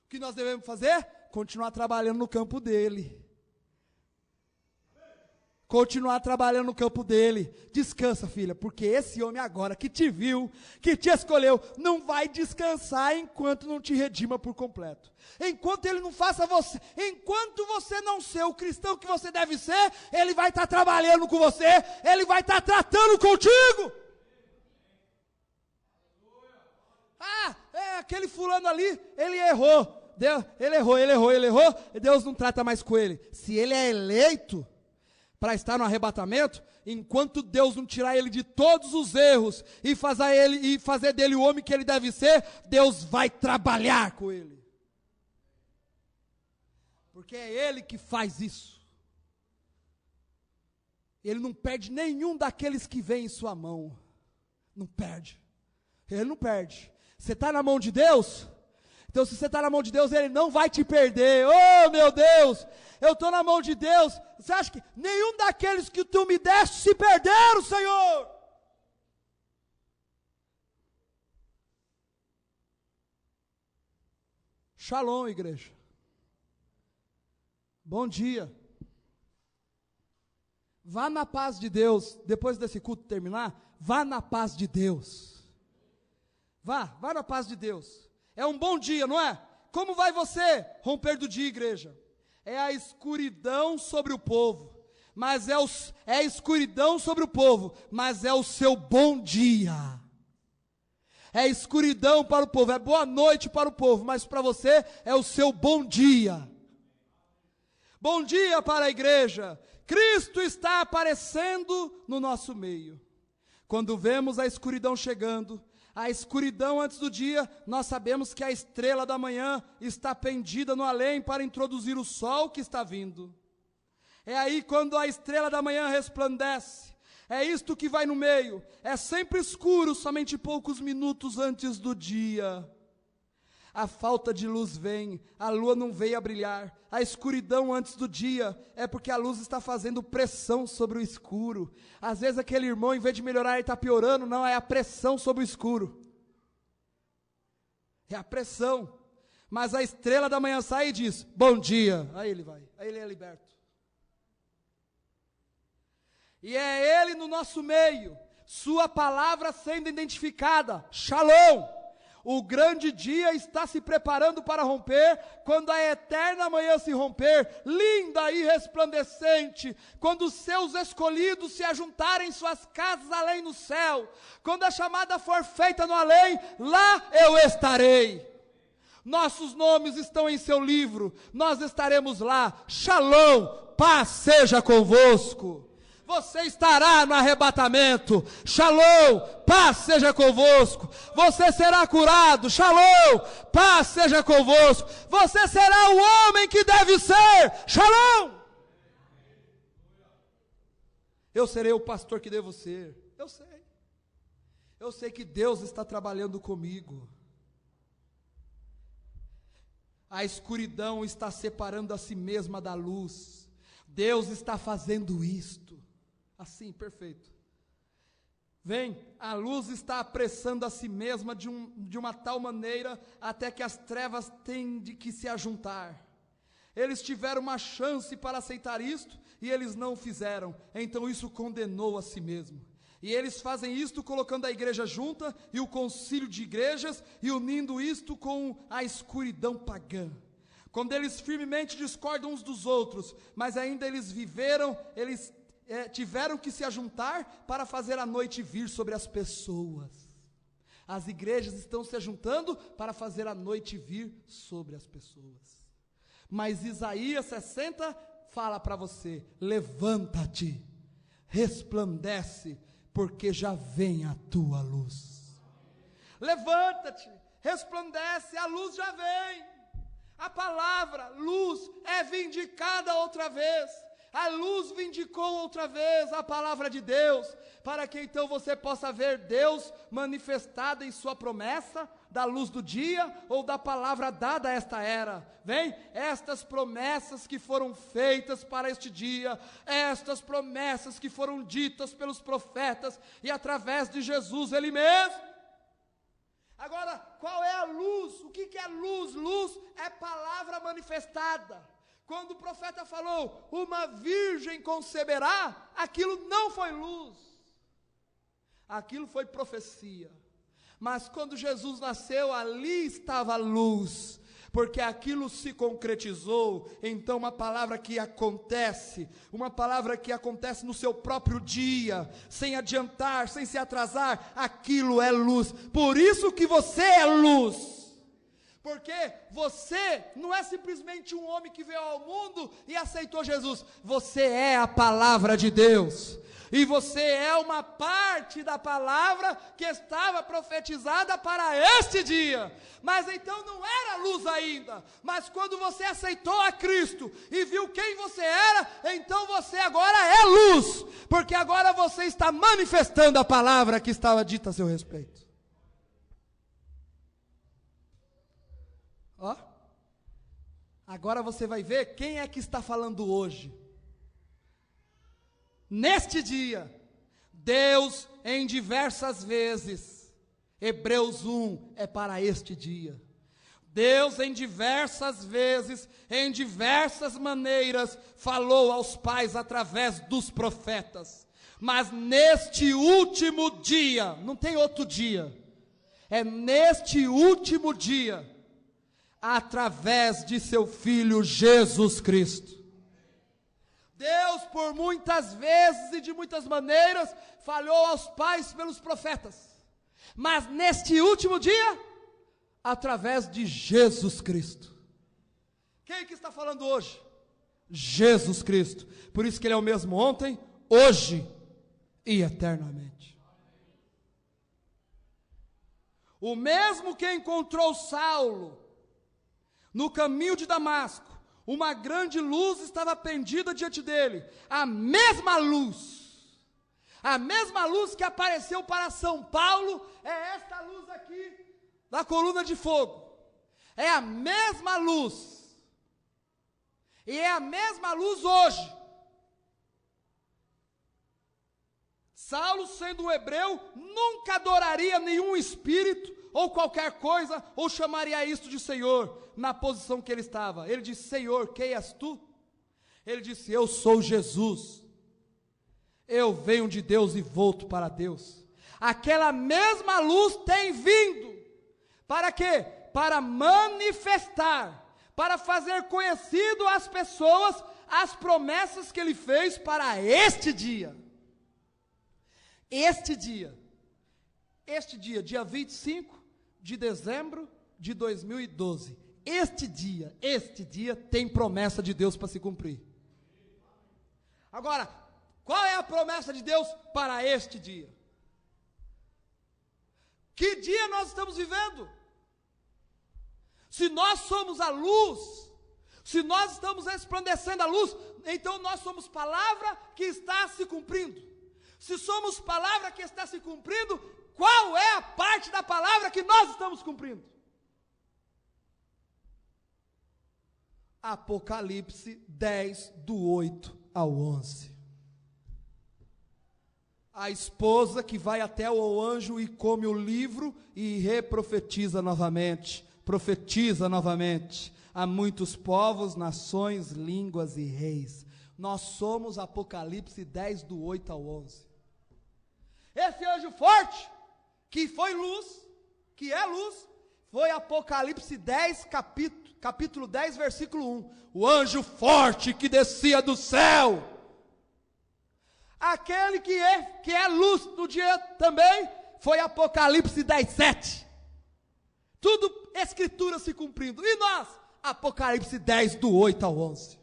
O que nós devemos fazer? Continuar trabalhando no campo dele. Continuar trabalhando no campo dele. Descansa, filha, porque esse homem agora que te viu, que te escolheu, não vai descansar enquanto não te redima por completo. Enquanto ele não faça você, enquanto você não ser o cristão que você deve ser, ele vai estar trabalhando com você, ele vai estar tratando contigo. Aquele fulano ali, ele errou. Ele errou, e Deus não trata mais com ele. Se ele é eleito para estar no arrebatamento, enquanto Deus não tirar ele de todos os erros e fazer dele o homem que ele deve ser, Deus vai trabalhar com ele. Porque é ele que faz isso. Ele não perde nenhum daqueles que vem em sua mão. Não perde. Ele não perde. Você está na mão de Deus? Então, se você está na mão de Deus, Ele não vai te perder. Oh, meu Deus, eu estou na mão de Deus. Você acha que nenhum daqueles que Tu me deste se perderam, Senhor? Shalom, igreja. Bom dia. Vá na paz de Deus. Depois desse culto terminar, vá na paz de Deus. Vá na paz de Deus. É um bom dia, não é? Como vai você romper do dia, igreja? É a escuridão sobre o povo, mas é a escuridão sobre o povo, mas é o seu bom dia. É escuridão para o povo, é boa noite para o povo, mas para você é o seu bom dia. Bom dia para a igreja. Cristo está aparecendo no nosso meio. Quando vemos a escuridão chegando, a escuridão antes do dia, nós sabemos que a estrela da manhã está pendida no além para introduzir o sol que está vindo. É aí quando a estrela da manhã resplandece. É isto que vai no meio. É sempre escuro, somente poucos minutos antes do dia. A falta de luz vem, a lua não veio a brilhar. A escuridão antes do dia é porque a luz está fazendo pressão sobre o escuro. Às vezes aquele irmão, em vez de melhorar, ele está piorando. Não, é a pressão sobre o escuro. É a pressão. Mas a estrela da manhã sai e diz, bom dia. Aí ele vai, aí ele é liberto. E é Ele no nosso meio, sua palavra sendo identificada, Shalom. O grande dia está se preparando para romper, quando a eterna manhã se romper, linda e resplandecente, quando os seus escolhidos se ajuntarem em suas casas além no céu, quando a chamada for feita no além, lá eu estarei. Nossos nomes estão em seu livro, nós estaremos lá. Shalom, paz seja convosco. Você estará no arrebatamento. Shalom, paz seja convosco. Você será curado. Shalom, paz seja convosco. Você será o homem que deve ser. Shalom. Eu serei o pastor que devo ser. Eu sei. Eu sei que Deus está trabalhando comigo. A escuridão está separando a si mesma da luz. Deus está fazendo isto. Assim, perfeito. Vem, a luz está apressando a si mesma de uma tal maneira até que as trevas têm de que se ajuntar. Eles tiveram uma chance para aceitar isto e eles não fizeram. Então isso condenou a si mesmo. E eles fazem isto colocando a igreja junta e o concílio de igrejas e unindo isto com a escuridão pagã. Quando eles firmemente discordam uns dos outros, mas ainda eles tiveram que se ajuntar para fazer a noite vir sobre as pessoas. As igrejas estão se juntando para fazer a noite vir sobre as pessoas. Mas Isaías 60 fala para você, levanta-te, resplandece, porque já vem a tua luz. Levanta-te, resplandece, a luz já vem. A palavra luz é vindicada outra vez. A luz vindicou outra vez a palavra de Deus, para que então você possa ver Deus manifestado em sua promessa, da luz do dia, ou da palavra dada a esta era. Vem, estas promessas que foram feitas para este dia, estas promessas que foram ditas pelos profetas, e através de Jesus Ele mesmo. Agora, qual é a luz? O que é luz? Luz é palavra manifestada. Quando o profeta falou, uma virgem conceberá, aquilo não foi luz, aquilo foi profecia. Mas quando Jesus nasceu, ali estava a luz, porque aquilo se concretizou. Então uma palavra que acontece no seu próprio dia, sem adiantar, sem se atrasar, aquilo é luz. Por isso que você é luz, porque você não é simplesmente um homem que veio ao mundo e aceitou Jesus, você é a palavra de Deus. E você é uma parte da palavra que estava profetizada para este dia. Mas então não era luz ainda. Mas quando você aceitou a Cristo e viu quem você era, então você agora é luz. Porque agora você está manifestando a palavra que estava dita a seu respeito. Ó, agora você vai ver quem é que está falando hoje. Neste dia, Deus em diversas vezes, Hebreus 1 é para este dia. Deus em diversas vezes, em diversas maneiras, falou aos pais através dos profetas. Mas neste último dia, não tem outro dia, é neste último dia, através de seu Filho Jesus Cristo. Deus, por muitas vezes e de muitas maneiras, falou aos pais pelos profetas. Mas neste último dia, através de Jesus Cristo. Quem que está falando hoje? Jesus Cristo. Por isso que Ele é o mesmo ontem, hoje e eternamente. O mesmo que encontrou Saulo no caminho de Damasco, uma grande luz estava pendida diante dele, a mesma luz que apareceu para São Paulo, é esta luz aqui, da coluna de fogo, é a mesma luz, e é a mesma luz hoje. Saulo, sendo um hebreu, nunca adoraria nenhum espírito, ou qualquer coisa, ou chamaria isto de Senhor, na posição que ele estava. Ele disse: Senhor, quem és tu? Ele disse: eu sou Jesus, eu venho de Deus e volto para Deus. Aquela mesma luz tem vindo, para quê? Para manifestar, para fazer conhecido às pessoas as promessas que ele fez para este dia. Este dia, dia 25 de dezembro de 2012, este dia tem promessa de Deus para se cumprir. Agora, qual é a promessa de Deus para este dia? Que dia nós estamos vivendo? Se nós somos a luz, se nós estamos resplandecendo a luz, então nós somos palavra que está se cumprindo. Se somos palavra que está se cumprindo, qual é a parte da palavra que nós estamos cumprindo? Apocalipse 10, do 8 ao 11. A esposa que vai até o anjo e come o livro e reprofetiza novamente, a muitos povos, nações, línguas e reis. Nós somos Apocalipse 10, do 8 ao 11. Esse anjo forte, que foi luz, que é luz, foi Apocalipse 10, capítulo 10, versículo 1. O anjo forte que descia do céu. Aquele que é luz no dia também, foi Apocalipse 10, 7. Tudo escritura se cumprindo. E nós? Apocalipse 10, do 8 ao 11.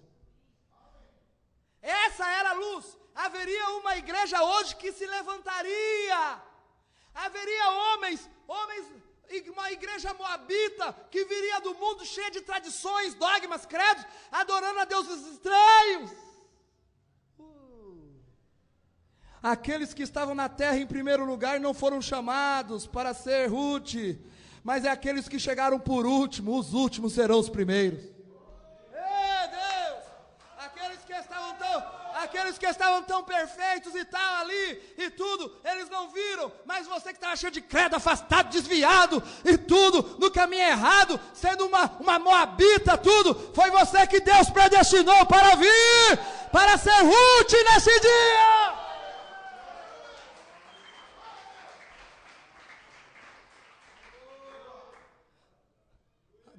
Essa era a luz. Haveria uma igreja hoje que se levantaria. Haveria homens, uma igreja moabita, que viria do mundo cheia de tradições, dogmas, credos, adorando a deuses estranhos. Aqueles que estavam na terra em primeiro lugar não foram chamados para ser Ruth, mas é aqueles que chegaram por último, os últimos serão os primeiros. Ei, Deus! Aqueles que estavam tão perfeitos e tal ali, e tudo, eles não viram, mas você que estava cheio de credo, afastado, desviado, e tudo, no caminho errado, sendo uma moabita, tudo, foi você que Deus predestinou para vir, para ser Ruth nesse dia.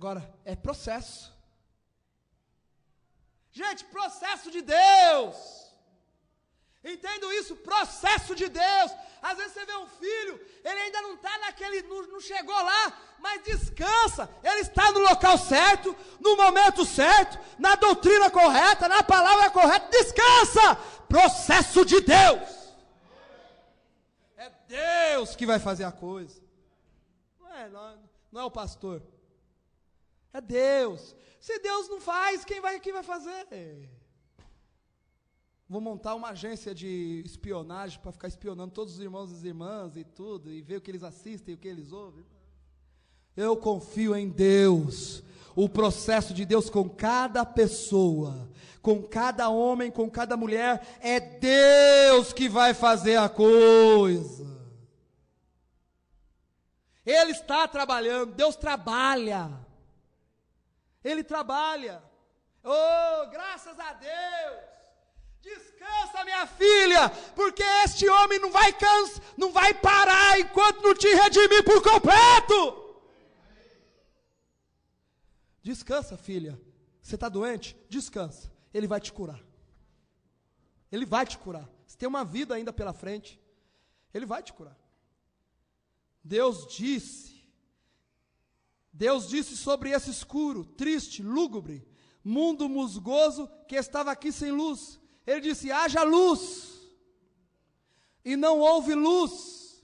Agora, é processo. Gente, processo de Deus. Entendo isso, processo de Deus. Às vezes você vê um filho, ele ainda não está naquele, não chegou lá, mas descansa. Ele está no local certo, no momento certo, na doutrina correta, na palavra correta. Descansa. Processo de Deus. É Deus que vai fazer a coisa. Não é o pastor. É Deus. Se Deus não faz, quem vai fazer? Vou montar uma agência de espionagem para ficar espionando todos os irmãos e as irmãs e tudo, e ver o que eles assistem e o que eles ouvem. Eu confio em Deus, o processo de Deus com cada pessoa, com cada homem, com cada mulher, é Deus que vai fazer a coisa. Ele está trabalhando, Deus trabalha, Ele trabalha. Oh, graças a Deus! Descansa, minha filha, porque este homem não vai parar enquanto não te redimir por completo. Descansa, filha. Você está doente? Descansa. Ele vai te curar. Ele vai te curar. Você tem uma vida ainda pela frente. Ele vai te curar. Deus disse sobre esse escuro, triste, lúgubre, mundo musgoso que estava aqui sem luz. Ele disse: haja luz, e não houve luz,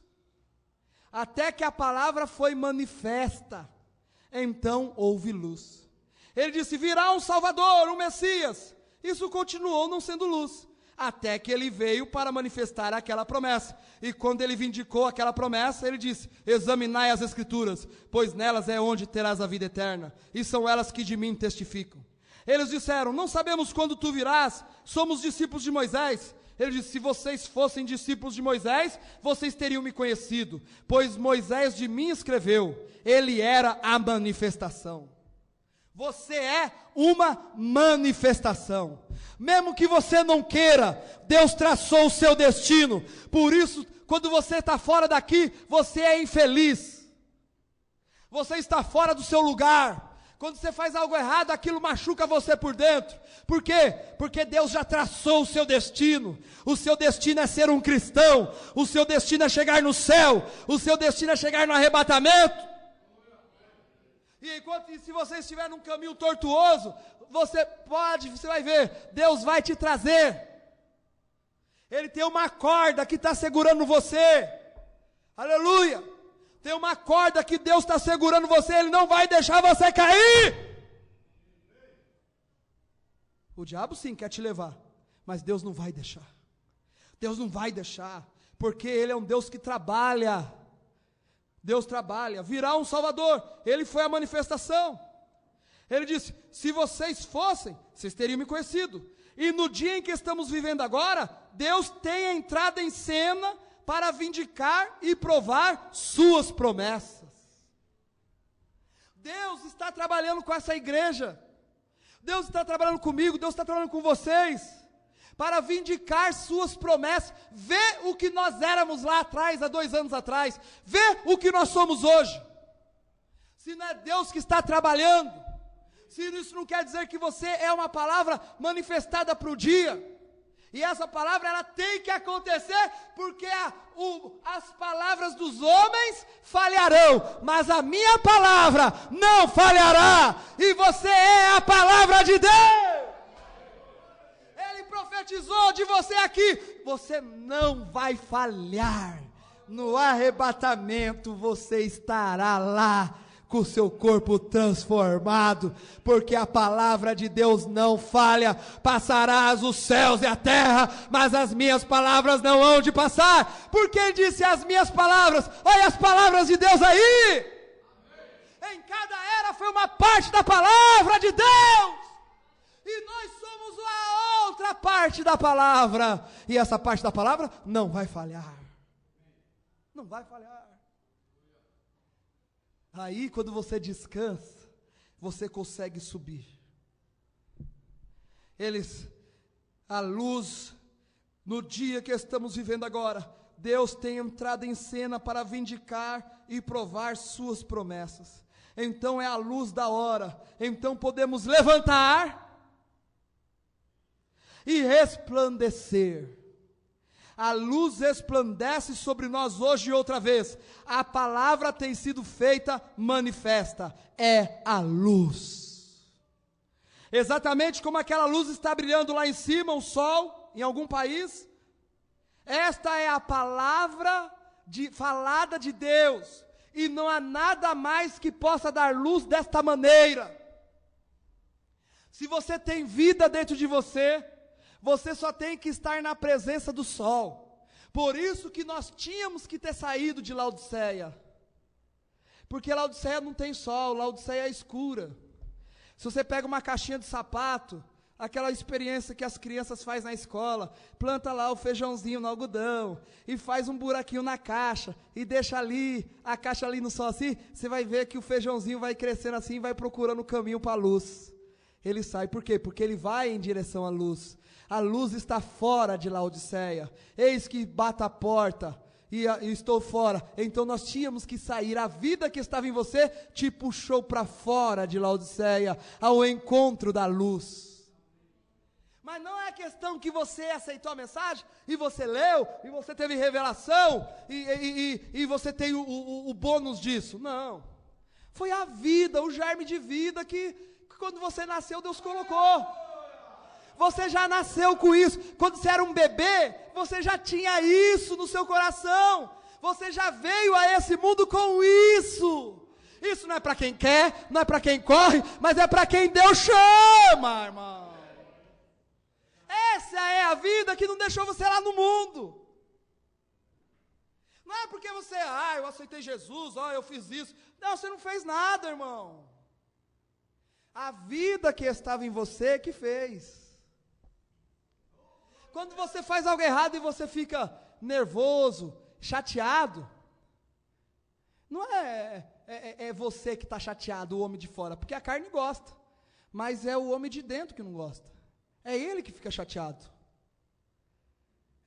até que a palavra foi manifesta, então houve luz. Ele disse: virá um Salvador, um Messias. Isso continuou não sendo luz, até que ele veio para manifestar aquela promessa. E quando ele vindicou aquela promessa, ele disse: examinai as Escrituras, pois nelas é onde terás a vida eterna, e são elas que de mim testificam. Eles disseram: não sabemos quando tu virás, somos discípulos de Moisés. Ele disse: se vocês fossem discípulos de Moisés, vocês teriam me conhecido, pois Moisés de mim escreveu, ele era a manifestação. Você é uma manifestação, mesmo que você não queira, Deus traçou o seu destino. Por isso, quando você está fora daqui, você é infeliz, você está fora do seu lugar. Quando você faz algo errado, aquilo machuca você por dentro. Por quê? Porque Deus já traçou o seu destino. O seu destino é ser um cristão. O seu destino é chegar no céu. O seu destino é chegar no arrebatamento. E se você estiver num caminho tortuoso, você vai ver, Deus vai te trazer. Ele tem uma corda que está segurando você. Aleluia! Tem uma corda que Deus está segurando você, Ele não vai deixar você cair. O diabo sim quer te levar, mas Deus não vai deixar. Deus não vai deixar, porque Ele é um Deus que trabalha. Deus trabalha. Virá um Salvador, Ele foi a manifestação. Ele disse: se vocês fossem, vocês teriam me conhecido. E no dia em que estamos vivendo agora, Deus tem a entrada em cena para vindicar e provar suas promessas. Deus está trabalhando com essa igreja, Deus está trabalhando comigo, Deus está trabalhando com vocês, para vindicar suas promessas. Vê o que nós éramos lá atrás, há 2 anos atrás, vê o que nós somos hoje. Se não é Deus que está trabalhando, se isso não quer dizer que você é uma palavra manifestada para o dia. E essa palavra, ela tem que acontecer, porque as palavras dos homens falharão, mas a minha palavra não falhará, e você é a palavra de Deus. Ele profetizou de você aqui, você não vai falhar, no arrebatamento você estará lá, com o seu corpo transformado, porque a palavra de Deus não falha. Passarás os céus e a terra, mas as minhas palavras não hão de passar. Porque Ele disse as minhas palavras, olha as palavras de Deus aí. Amém. Em cada era foi uma parte da palavra de Deus, e nós somos a outra parte da palavra, e essa parte da palavra não vai falhar, não vai falhar. Aí, quando você descansa, você consegue subir. A luz, no dia que estamos vivendo agora, Deus tem entrado em cena para vindicar e provar suas promessas. então é a luz da hora. Então podemos levantar e resplandecer. A luz resplandece sobre nós hoje outra vez. A palavra tem sido feita manifesta. É a luz. Exatamente como aquela luz está brilhando lá em cima, o sol, em algum país. Esta é a palavra falada de Deus. E não há nada mais que possa dar luz desta maneira. Se você tem vida dentro de você, você só tem que estar na presença do sol. Por isso que nós tínhamos que ter saído de Laodiceia. Porque Laodiceia não tem sol, Laodiceia é escura. Se você pega uma caixinha de sapato, aquela experiência que as crianças fazem na escola, planta lá o feijãozinho no algodão, e faz um buraquinho na caixa, e deixa ali, a caixa ali no sol assim, você vai ver que o feijãozinho vai crescendo assim, e vai procurando o caminho para a luz. Ele sai, por quê? Porque ele vai em direção à luz. A luz está fora de Laodiceia. Eis que bata a porta, e estou fora. Então nós tínhamos que sair. A vida que estava em você te puxou para fora de Laodiceia, ao encontro da luz. Mas não é questão que você aceitou a mensagem, e você leu, e você teve revelação, e você tem o bônus disso. Não. Foi a vida, o germe de vida que quando você nasceu Deus colocou. Você já nasceu com isso. Quando você era um bebê, você já tinha isso no seu coração. Você já veio a esse mundo com isso. Isso não é para quem quer, não é para quem corre, mas é para quem Deus chama, irmão. Essa é a vida que não deixou você lá no mundo. Não é porque você, eu aceitei Jesus, eu fiz isso. Não, você não fez nada, irmão. A vida que estava em você que fez. Quando você faz algo errado e você fica nervoso, chateado, não é você que está chateado, o homem de fora, porque a carne gosta, mas é o homem de dentro que não gosta. É ele que fica chateado.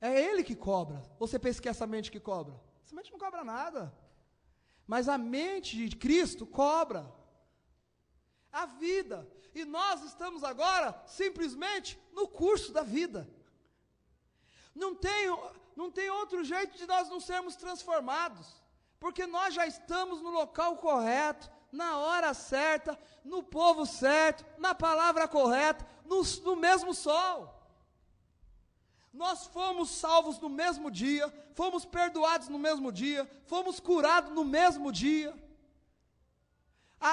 É ele que cobra. Você pensa que é essa mente que cobra? Essa mente não cobra nada. Mas a mente de Cristo cobra. A vida. E nós estamos agora simplesmente no curso da vida. Não tem outro jeito de nós não sermos transformados, porque nós já estamos no local correto, na hora certa, no povo certo, na palavra correta, no mesmo sol. Nós fomos salvos no mesmo dia, fomos perdoados no mesmo dia, fomos curados no mesmo dia.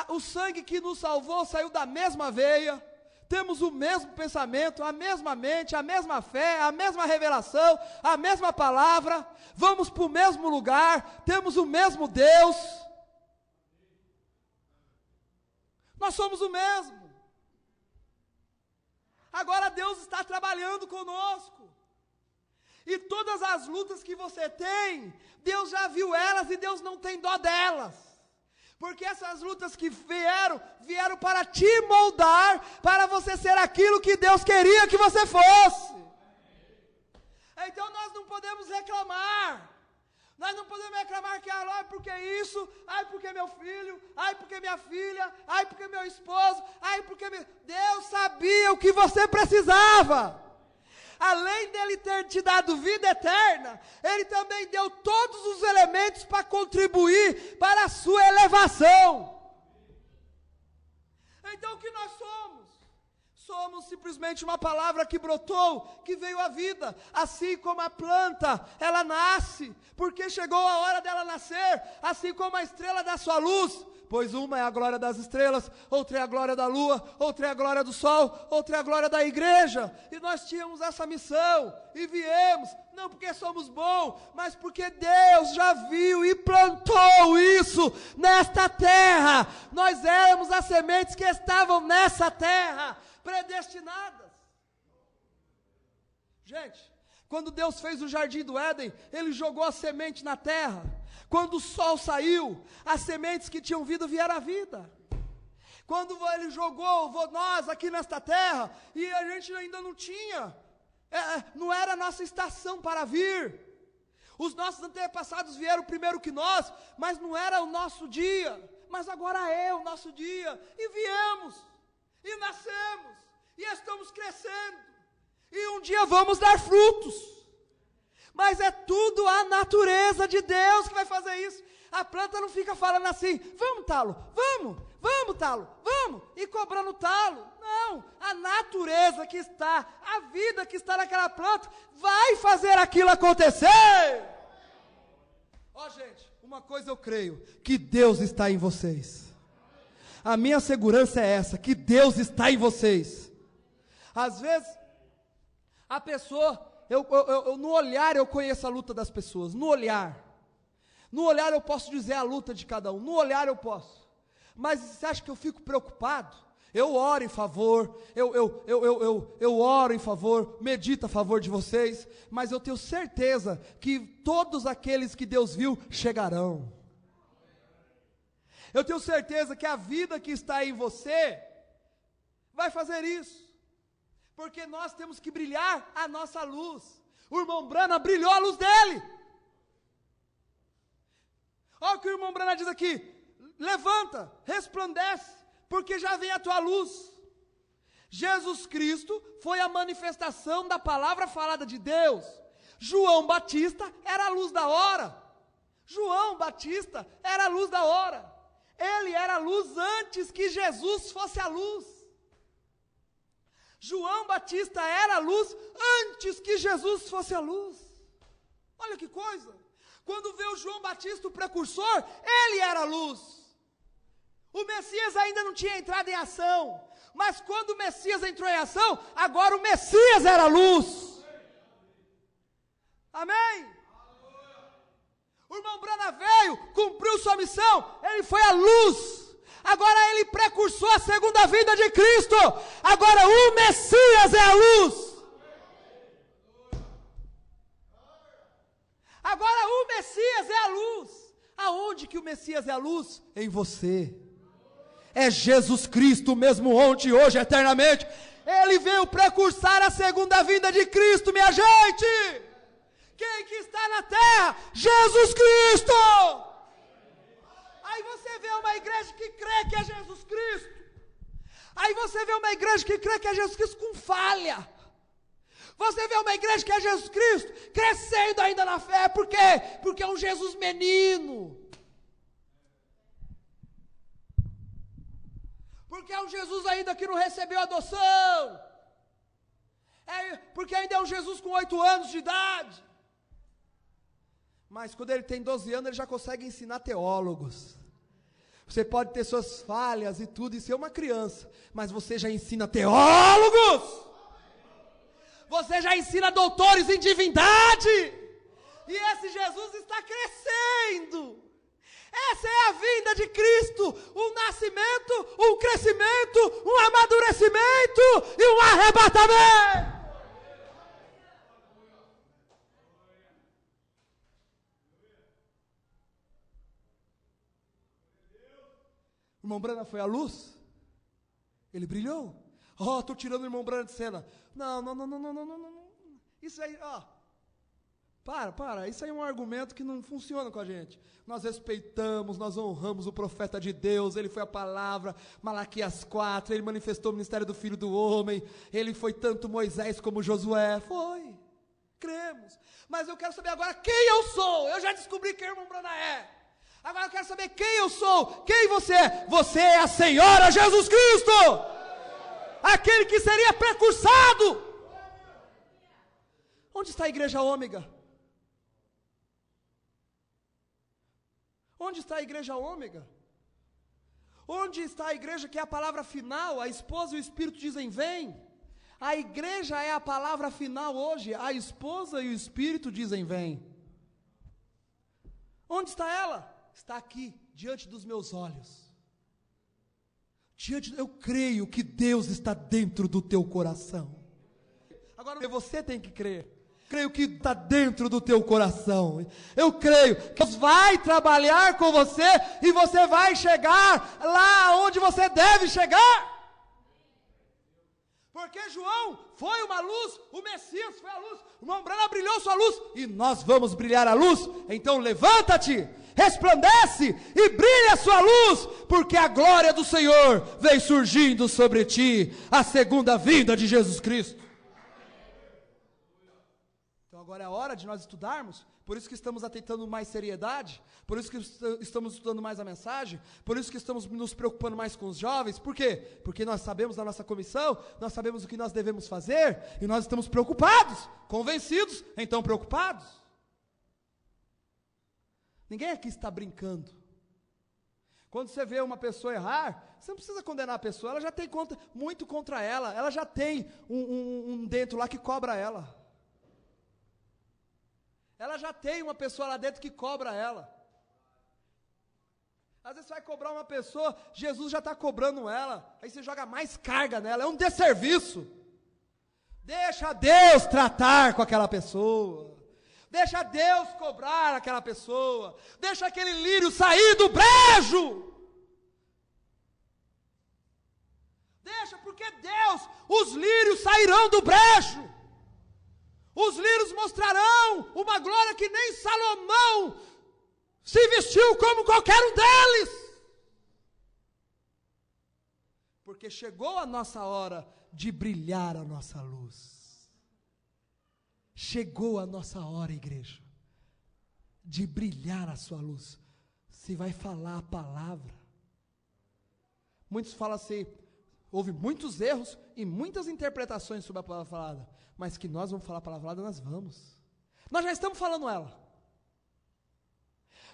O sangue que nos salvou saiu da mesma veia. Temos o mesmo pensamento, a mesma mente, a mesma fé, a mesma revelação, a mesma palavra, vamos para o mesmo lugar, temos o mesmo Deus. Nós somos o mesmo. Agora Deus está trabalhando conosco. E todas as lutas que você tem, Deus já viu elas e Deus não tem dó delas. Porque essas lutas que vieram para te moldar, para você ser aquilo que Deus queria que você fosse. Então nós não podemos reclamar. Nós não podemos reclamar que, porque isso, porque meu filho, porque minha filha, porque meu esposo, porque Deus sabia o que você precisava. Além dele ter te dado vida eterna, ele também deu todos os elementos para contribuir para a sua elevação. Então o que nós somos? Somos simplesmente uma palavra que brotou, que veio à vida. Assim como a planta, ela nasce, porque chegou a hora dela nascer, assim como a estrela dá sua luz. Pois uma é a glória das estrelas, outra é a glória da lua, outra é a glória do sol, outra é a glória da igreja. E nós tínhamos essa missão, e viemos, não porque somos bons, mas porque Deus já viu e plantou isso nesta terra. Nós éramos as sementes que estavam nessa terra, predestinadas. Gente, quando Deus fez o jardim do Éden, Ele jogou a semente na terra. Quando o sol saiu, as sementes que tinham vida vieram à vida. Quando Ele jogou nós aqui nesta terra, e a gente ainda não tinha, não era a nossa estação para vir. Os nossos antepassados vieram primeiro que nós, mas não era o nosso dia. mas agora é o nosso dia, e viemos, e nascemos, e estamos crescendo, e um dia vamos dar frutos, mas é tudo a natureza de Deus que vai fazer isso. A planta não fica falando assim, vamos talo, vamos talo, vamos, e cobrando talo. Não, a natureza que está, a vida que está naquela planta, vai fazer aquilo acontecer. Ó gente, uma coisa eu creio, que Deus está em vocês. A minha segurança é essa, que Deus está em vocês. Às vezes, a pessoa, no olhar eu conheço a luta das pessoas, no olhar eu posso dizer a luta de cada um, no olhar eu posso, mas você acha que eu fico preocupado? Eu oro em favor, eu oro em favor, medito a favor de vocês, mas eu tenho certeza que todos aqueles que Deus viu chegarão. Eu tenho certeza que a vida que está em você vai fazer isso, porque nós temos que brilhar a nossa luz. O irmão Brana brilhou a luz dele. Olha o que o irmão Brana diz aqui: levanta, resplandece, porque já vem a tua luz. Jesus Cristo foi a manifestação da palavra falada de Deus. João Batista era a luz da hora. João Batista era a luz da hora. Ele era a luz antes que Jesus fosse a luz. João Batista era a luz antes que Jesus fosse a luz. Olha que coisa. Quando vê o João Batista, o precursor, ele era a luz. O Messias ainda não tinha entrado em ação, mas quando o Messias entrou em ação, agora o Messias era a luz. Amém? O irmão Brana veio, cumpriu sua missão, ele foi a luz. Agora ele precursou a segunda vinda de Cristo. Agora o Messias é a luz. Agora o Messias é a luz. Aonde que o Messias é a luz? Em você. É Jesus Cristo mesmo ontem, hoje, eternamente. Ele veio precursar a segunda vinda de Cristo, minha gente. Quem que está na terra? Jesus Cristo. Aí você vê uma igreja que crê que é Jesus Cristo. Aí você vê uma igreja que crê que é Jesus Cristo com falha. Você vê uma igreja que é Jesus Cristo crescendo ainda na fé. Por quê? Porque é um Jesus menino. Porque é um Jesus ainda que não recebeu adoção. Porque ainda é um Jesus com 8 anos de idade. Mas quando ele tem 12 anos, ele já consegue ensinar teólogos. Você pode ter suas falhas e tudo, e ser uma criança, mas você já ensina teólogos. Você já ensina doutores em divindade. E esse Jesus está crescendo. Essa é a vinda de Cristo. Um nascimento, um crescimento, um amadurecimento e um arrebatamento. O irmão Brana foi a luz? Ele brilhou? Estou tirando o irmão Brana de cena. Não. Isso aí, para. Isso aí é um argumento que não funciona com a gente. Nós respeitamos, nós honramos o profeta de Deus. Ele foi a palavra, Malaquias 4. Ele manifestou o ministério do Filho do Homem. Ele foi tanto Moisés como Josué. Foi, cremos. Mas eu quero saber agora quem eu sou. Eu já descobri quem o irmão Brana é. Agora eu quero saber quem eu sou. Quem você é? Você é a Senhora Jesus Cristo. Aquele que seria precursado. Onde está a igreja ômega? Onde está a igreja ômega? Onde está a igreja que é a palavra final? A esposa e o Espírito dizem vem. A igreja é a palavra final hoje. A esposa e o Espírito dizem vem. Onde está ela? Está aqui, diante dos meus olhos. Eu creio que Deus está dentro do teu coração. Agora você tem que crer. Creio que está dentro do teu coração. Eu creio que Deus vai trabalhar com você e você vai chegar lá onde você deve chegar. Porque João foi uma luz, o Messias foi a luz, o irmão Brana brilhou sua luz e nós vamos brilhar a luz. Então levanta-te resplandece e brilha a sua luz, porque a glória do Senhor vem surgindo sobre ti, a segunda vinda de Jesus Cristo. Então agora é a hora de nós estudarmos, por isso que estamos atentando mais seriedade, por isso que estamos estudando mais a mensagem, por isso que estamos nos preocupando mais com os jovens. Por quê? Porque nós sabemos da nossa comissão, nós sabemos o que nós devemos fazer, e nós estamos preocupados, convencidos, então preocupados. Ninguém aqui está brincando. Quando você vê uma pessoa errar, você não precisa condenar a pessoa, ela já tem muito contra ela já tem um dentro lá que cobra ela. Ela já tem uma pessoa lá dentro que cobra ela. Às vezes você vai cobrar uma pessoa, Jesus já está cobrando ela, aí você joga mais carga nela, é um desserviço. Deixa Deus tratar com aquela pessoa, deixa Deus cobrar aquela pessoa, deixa aquele lírio sair do brejo. Deixa, porque Deus, os lírios sairão do brejo. Os lírios mostrarão uma glória que nem Salomão se vestiu como qualquer um deles. Porque chegou a nossa hora de brilhar a nossa luz. Chegou a nossa hora, igreja, de brilhar a sua luz. Se vai falar a palavra. Muitos falam assim, houve muitos erros e muitas interpretações sobre a palavra falada, mas que nós vamos falar a palavra falada, nós vamos. Nós já estamos falando ela.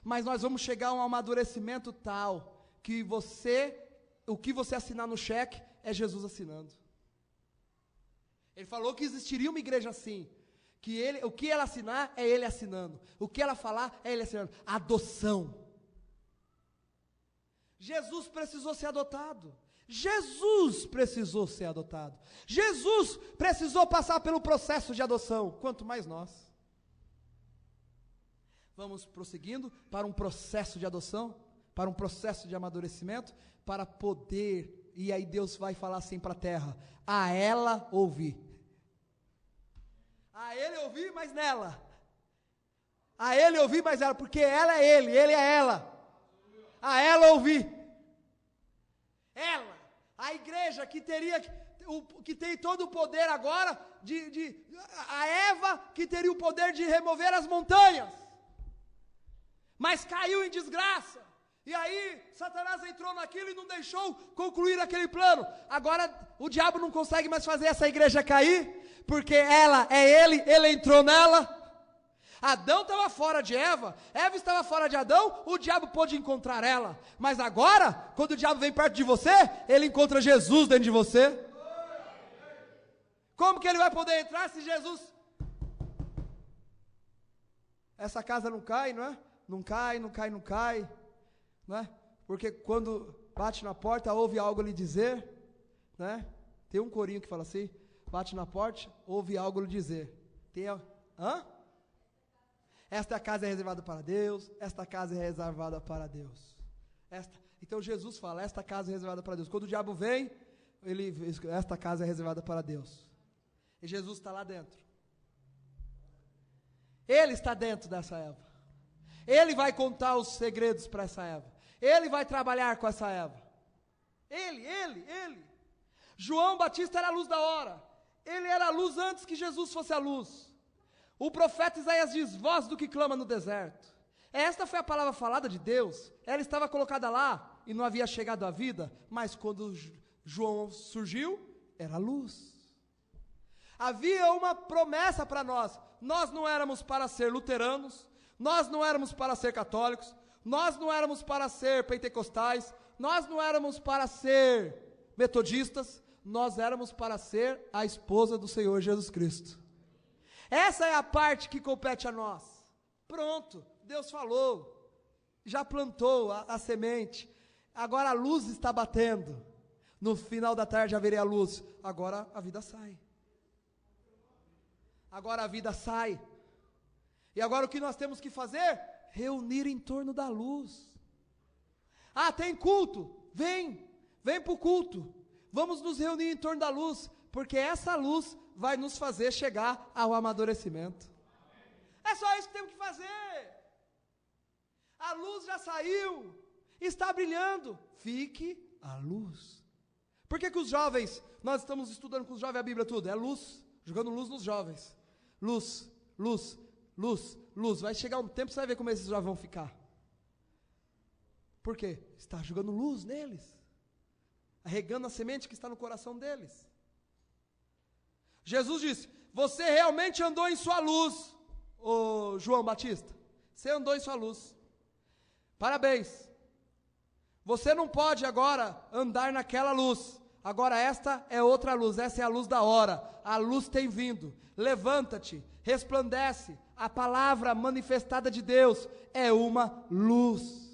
Mas nós vamos chegar a um amadurecimento tal, que o que você assinar no cheque, é Jesus assinando. Ele falou que existiria uma igreja assim, que o que ela assinar, é ele assinando. O que ela falar, é ele assinando. Adoção. Jesus precisou ser adotado. Jesus precisou ser adotado. Jesus precisou passar pelo processo de adoção, quanto mais nós. Vamos prosseguindo para um processo de adoção, para um processo de amadurecimento, para poder, e aí Deus vai falar assim para a terra, a ela ouvir. A ele ouvir, mas nela. A ele ouvir, mas ela, porque ela é ele é ela. A ela ouvir. Ela. A igreja que tem todo o poder agora, a Eva que teria o poder de remover as montanhas, mas caiu em desgraça, e aí Satanás entrou naquilo e não deixou concluir aquele plano. Agora o diabo não consegue mais fazer essa igreja cair, porque ela é ele entrou nela. Adão estava fora de Eva estava fora de Adão, o diabo pôde encontrar ela, mas agora, quando o diabo vem perto de você, ele encontra Jesus dentro de você. Como que ele vai poder entrar se Jesus... Essa casa não cai, não é? Não cai, não é? Porque quando bate na porta, ouve algo lhe dizer, né? Tem um corinho que fala assim, bate na porta, ouve algo lhe dizer. Esta casa é reservada para Deus, esta casa é reservada para Deus. Então Jesus fala, esta casa é reservada para Deus. Quando o diabo vem, esta casa é reservada para Deus. E Jesus está lá dentro. Ele está dentro dessa Eva. Ele vai contar os segredos para essa Eva. Ele vai trabalhar com essa Eva. Ele. João Batista era a luz da hora. Ele era a luz antes que Jesus fosse a luz. O profeta Isaías diz, voz do que clama no deserto. Esta foi a palavra falada de Deus. Ela estava colocada lá e não havia chegado à vida, mas quando João surgiu, era luz. Havia uma promessa para nós. Nós não éramos para ser luteranos, nós não éramos para ser católicos, nós não éramos para ser pentecostais, nós não éramos para ser metodistas, nós éramos para ser a esposa do Senhor Jesus Cristo. Essa é a parte que compete a nós. Pronto, Deus falou, já plantou a semente, agora a luz está batendo, no final da tarde haverá a luz, agora a vida sai. Agora a vida sai, e agora o que nós temos que fazer? Reunir em torno da luz. Tem culto? Vem para o culto, vamos nos reunir em torno da luz, porque essa luz vai nos fazer chegar ao amadurecimento. É só isso que temos que fazer. A luz já saiu, está brilhando, fique a luz. Por que os jovens, nós estamos estudando com os jovens a Bíblia tudo? É luz, jogando luz nos jovens. Luz, luz, luz, luz. Vai chegar um tempo, você vai ver como esses jovens vão ficar. Por quê? Está jogando luz neles, regando a semente que está no coração deles. Jesus disse, você realmente andou em sua luz, ô João Batista. Você andou em sua luz. Parabéns. Você não pode agora andar naquela luz. Agora esta é outra luz, essa é a luz da hora. A luz tem vindo. Levanta-te, resplandece. A palavra manifestada de Deus é uma luz.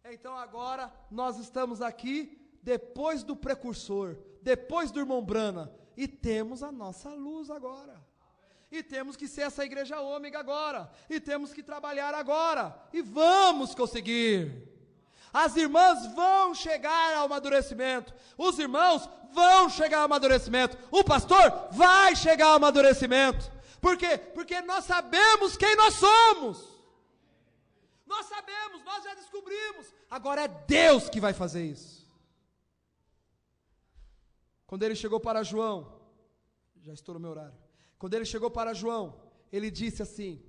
Então agora nós estamos aqui depois do precursor, depois do irmão Brana, e temos a nossa luz agora. E temos que ser essa igreja ômega agora, e temos que trabalhar agora, e vamos conseguir. As irmãs vão chegar ao amadurecimento, os irmãos vão chegar ao amadurecimento, o pastor vai chegar ao amadurecimento. Por quê? Porque nós sabemos quem nós somos. Nós sabemos, nós já descobrimos. Agora é Deus que vai fazer isso. Quando ele chegou para João, já estourou meu horário. Quando ele chegou para João, ele disse assim,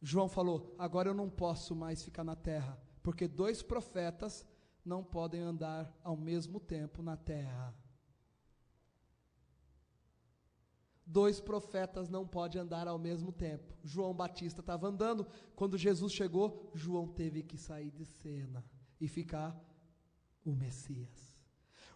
João falou, agora eu não posso mais ficar na terra, porque 2 profetas não podem andar ao mesmo tempo na terra. 2 profetas não podem andar ao mesmo tempo. João Batista estava andando, quando Jesus chegou, João teve que sair de cena e ficar o Messias.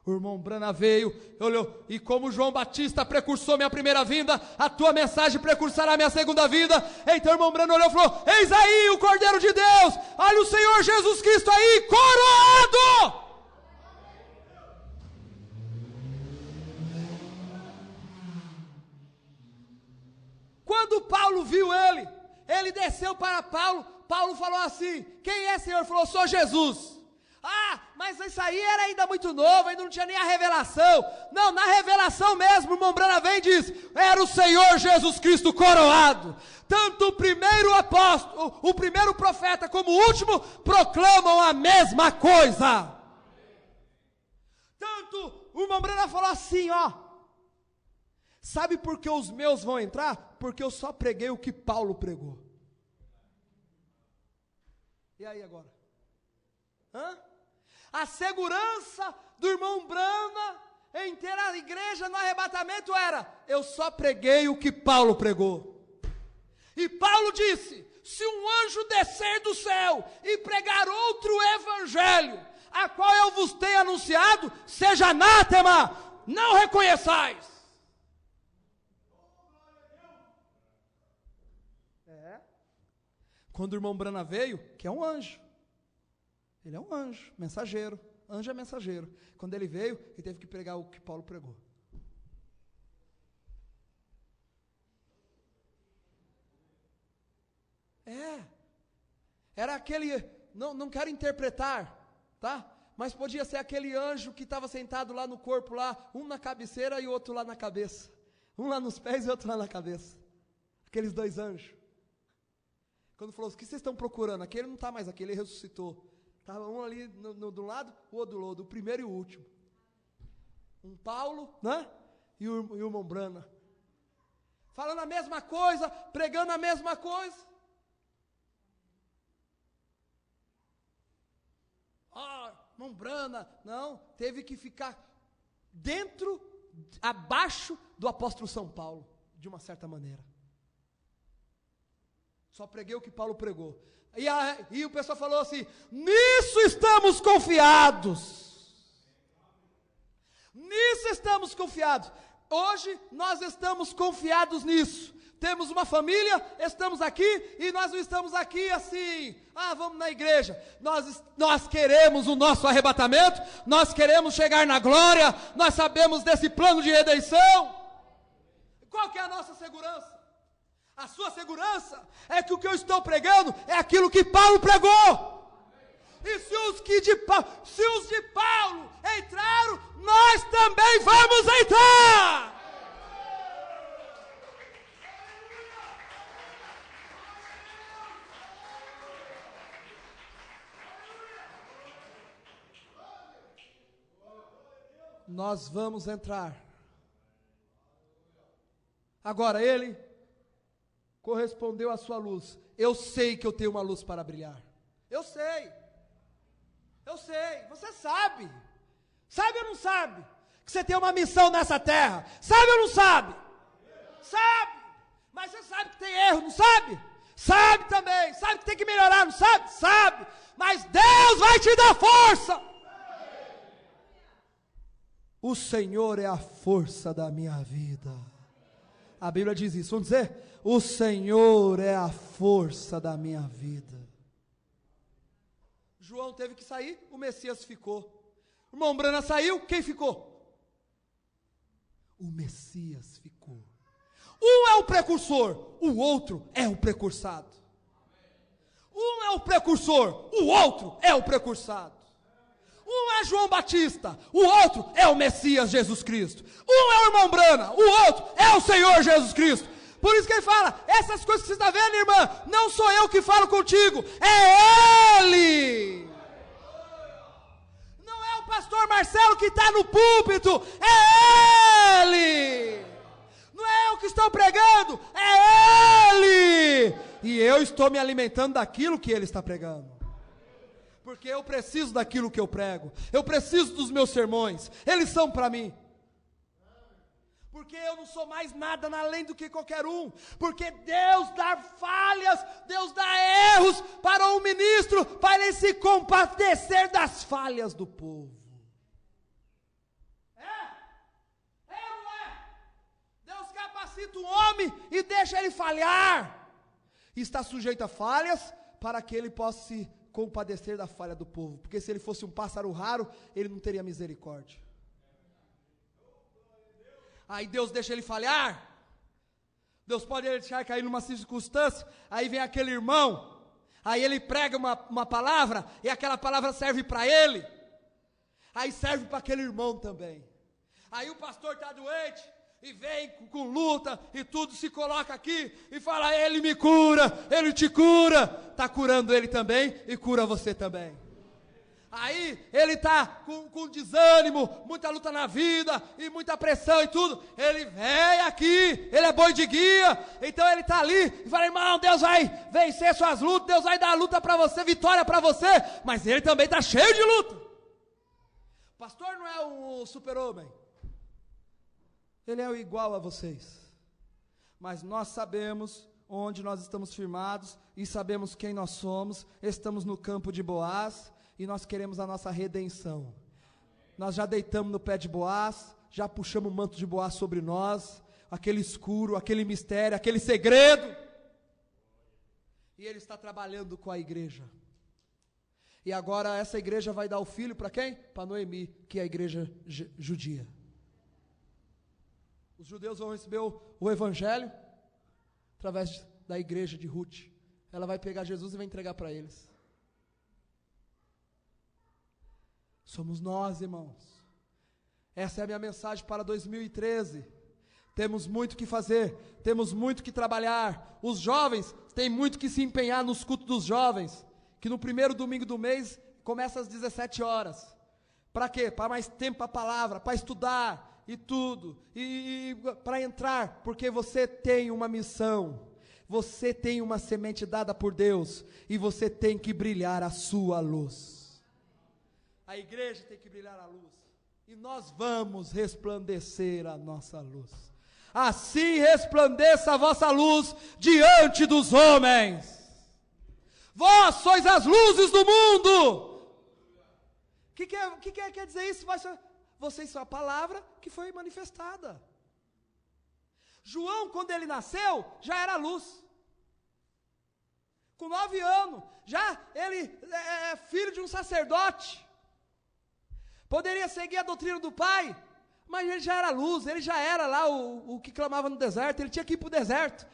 O irmão Brana veio, olhou, e como João Batista precursou minha primeira vinda, a tua mensagem precursará minha segunda vinda. Então o irmão Brana olhou e falou, eis aí o Cordeiro de Deus, olha o Senhor Jesus Cristo aí, coroado. Quando Paulo viu ele desceu para Paulo, Paulo falou assim, quem é, Senhor? Ele falou, sou Jesus. Ah, mas isso aí era ainda muito novo, ainda não tinha nem a revelação. Não, na revelação mesmo, o irmão Brana vem e diz, era o Senhor Jesus Cristo coroado. Tanto o primeiro apóstolo, o primeiro profeta como o último, proclamam a mesma coisa. Tanto o irmão Brana falou assim, sabe por que os meus vão entrar? Porque eu só preguei o que Paulo pregou. E aí agora? A segurança do irmão Brana em ter a igreja no arrebatamento era, eu só preguei o que Paulo pregou. E Paulo disse, se um anjo descer do céu e pregar outro evangelho, a qual eu vos tenho anunciado, seja anátema, não reconheçais. Quando o irmão Brana veio, que é um anjo, ele é um anjo, mensageiro, anjo é mensageiro. Quando ele veio, ele teve que pregar o que Paulo pregou. Era aquele, não quero interpretar, tá? Mas podia ser aquele anjo que estava sentado lá no corpo, lá, um na cabeceira e o outro lá na cabeça. Um lá nos pés e outro lá na cabeça. Aqueles 2 anjos. Quando falou, o que vocês estão procurando? Aquele não está mais aqui, ele ressuscitou. Estava um ali do lado, o outro do lado, o primeiro e o último. Um Paulo, né? E o irmão Brana. Falando a mesma coisa, pregando a mesma coisa. Irmão Brana, não, teve que ficar abaixo do apóstolo São Paulo, de uma certa maneira. Só preguei o que Paulo pregou. E o pessoal falou assim, nisso estamos confiados. Nisso estamos confiados. Hoje nós estamos confiados nisso. Temos uma família, estamos aqui, e nós não estamos aqui assim, vamos na igreja. Nós queremos o nosso arrebatamento, nós queremos chegar na glória, nós sabemos desse plano de redenção. Qual que é a nossa segurança? A sua segurança é que o que eu estou pregando é aquilo que Paulo pregou. E se os de Paulo entraram, nós também vamos entrar. nós vamos entrar. Agora ele correspondeu à sua luz. Eu sei que eu tenho uma luz para brilhar. Eu sei, você sabe. Sabe ou não sabe? Que você tem uma missão nessa terra. Sabe ou não sabe? Sabe. Mas você sabe que tem erro, não sabe? Sabe também. Sabe que tem que melhorar, não sabe? Sabe. Mas Deus vai te dar força. O Senhor é a força da minha vida. A Bíblia diz isso. Vamos dizer? O Senhor é a força da minha vida. João teve que sair, o Messias ficou. O irmão Brana saiu, quem ficou? O Messias ficou. Um é o precursor, o outro é o precursado. Um é o precursor, o outro é o precursado. Um é João Batista, o outro é o Messias Jesus Cristo. Um é o irmão Brana, o outro é o Senhor Jesus Cristo. Por isso que ele fala, essas coisas que você está vendo, irmã, não sou eu que falo contigo, é Ele. Não é o pastor Marcelo que está no púlpito, é Ele. Não é eu que estou pregando, é Ele. E eu estou me alimentando daquilo que Ele está pregando. Porque eu preciso daquilo que eu prego. Eu preciso dos meus sermões. Eles são para mim. Porque eu não sou mais nada além do que qualquer um. Porque Deus dá falhas, Deus dá erros para o ministro, para ele se compadecer das falhas do povo. É ou não é? Deus capacita um homem e deixa ele falhar. E está sujeito a falhas para que ele possa se compadecer da falha do povo. Porque se ele fosse um pássaro raro, ele não teria misericórdia. Aí Deus deixa ele falhar. Deus pode deixar cair numa circunstância. Aí vem aquele irmão. Aí ele prega uma palavra. E aquela palavra serve para ele. Aí serve para aquele irmão também. Aí o pastor está doente. E vem com luta. E tudo se coloca aqui. E fala, ele me cura. Ele te cura. Está curando ele também. E cura você também. Aí ele está com desânimo, muita luta na vida, e muita pressão e tudo. Ele vem aqui, ele é boi de guia, então ele está ali e fala, irmão, Deus vai vencer suas lutas, Deus vai dar luta para você, vitória para você, mas ele também está cheio de luta. O pastor não é um super-homem, ele é igual a vocês, mas nós sabemos onde nós estamos firmados, e sabemos quem nós somos, estamos no campo de Boaz, e nós queremos a nossa redenção. Nós já deitamos no pé de Boaz, já puxamos o manto de Boaz sobre nós, aquele escuro, aquele mistério, aquele segredo. E ele está trabalhando com a igreja. E agora essa igreja vai dar o filho para quem? Para Noemi, que é a igreja judia. Os judeus vão receber o evangelho através da igreja de Ruth. Ela vai pegar Jesus e vai entregar para eles. Somos nós, irmãos. Essa é a minha mensagem para 2013. Temos muito que fazer, temos muito que trabalhar. Os jovens têm muito que se empenhar nos cultos dos jovens, que no primeiro domingo do mês começa às 17 horas. Para quê? Para mais tempo para a palavra, para estudar e tudo, e para entrar, porque você tem uma missão, você tem uma semente dada por Deus, e você tem que brilhar a sua luz. A igreja tem que brilhar a luz. E nós vamos resplandecer a nossa luz. Assim resplandeça a vossa luz diante dos homens. Vós sois as luzes do mundo. O que quer dizer isso? Vocês são a palavra que foi manifestada. João, quando ele nasceu, já era luz. Com 9 anos. Já ele é filho de um sacerdote. Poderia seguir a doutrina do pai, mas ele já era luz, ele já era lá o que clamava no deserto, ele tinha que ir para o deserto.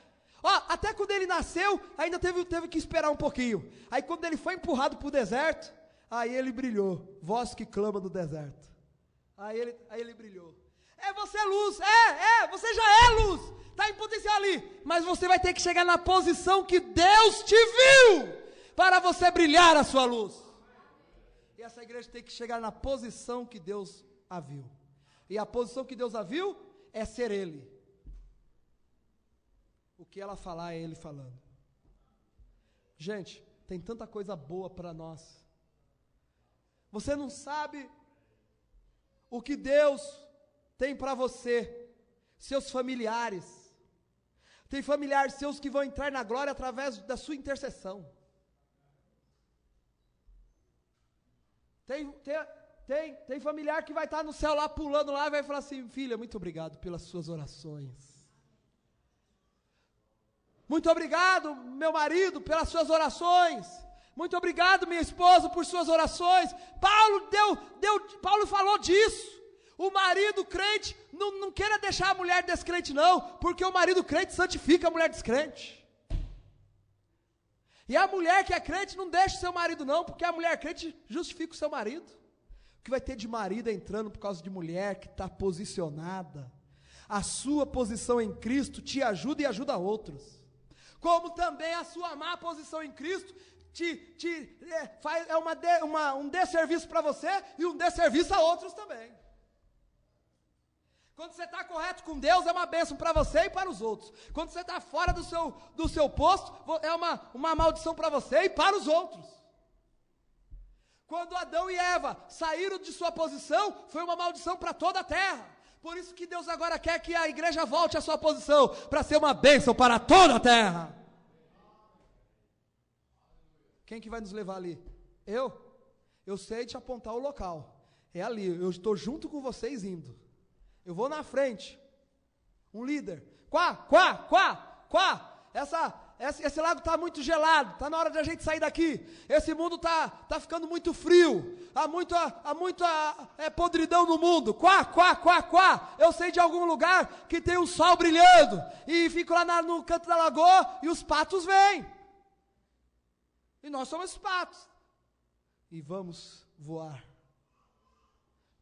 Até quando ele nasceu, ainda teve que esperar um pouquinho. Aí quando ele foi empurrado para o deserto, aí ele brilhou, voz que clama no deserto. Aí ele brilhou. Você é luz, você já é luz, está em potencial ali, mas você vai ter que chegar na posição que Deus te viu, para você brilhar a sua luz. E essa igreja tem que chegar na posição que Deus a viu. E a posição que Deus a viu é ser Ele. O que ela falar é Ele falando. Gente, tem tanta coisa boa para nós. Você não sabe o que Deus tem para você, seus familiares. Tem familiares seus que vão entrar na glória através da sua intercessão. Tem familiar que vai estar no céu lá pulando lá e vai falar assim: filha, muito obrigado pelas suas orações. Muito obrigado, meu marido, pelas suas orações. Muito obrigado, minha esposa, por suas orações. Paulo falou disso. O marido crente, não queira deixar a mulher descrente não, porque o marido crente santifica a mulher descrente. E a mulher que é crente não deixa o seu marido não, porque a mulher crente justifica o seu marido. O que vai ter de marido entrando por causa de mulher que está posicionada? A sua posição em Cristo te ajuda e ajuda outros. Como também a sua má posição em Cristo faz um desserviço para você e um desserviço a outros também. Quando você está correto com Deus, é uma bênção para você e para os outros. Quando você está fora do seu posto, é uma maldição para você e para os outros. Quando Adão e Eva saíram de sua posição, foi uma maldição para toda a terra. Por isso que Deus agora quer que a igreja volte à sua posição, para ser uma bênção para toda a terra. Quem que vai nos levar ali? Eu sei te apontar o local. É ali, eu estou junto com vocês indo. Eu vou na frente. Um líder. Esse lago está muito gelado, está na hora de a gente sair daqui. Esse mundo está ficando muito frio. Há muita podridão no mundo. Eu sei de algum lugar que tem um sol brilhando. E fico lá no canto da lagoa e os patos vêm. E nós somos os patos. E vamos voar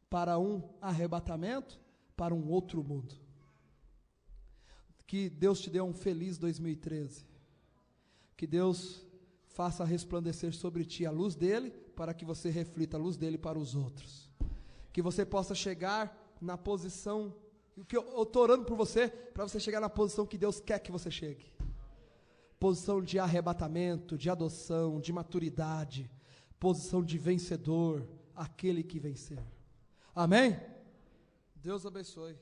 para um arrebatamento, para um outro mundo. Que Deus te dê um feliz 2013. Que Deus faça resplandecer sobre ti a luz dele, para que você reflita a luz dele para os outros. Que você possa chegar na posição, que eu estou orando por você, para você chegar na posição que Deus quer que você chegue. Posição de arrebatamento, de adoção, de maturidade, posição de vencedor, aquele que vencer. Amém? Deus abençoe.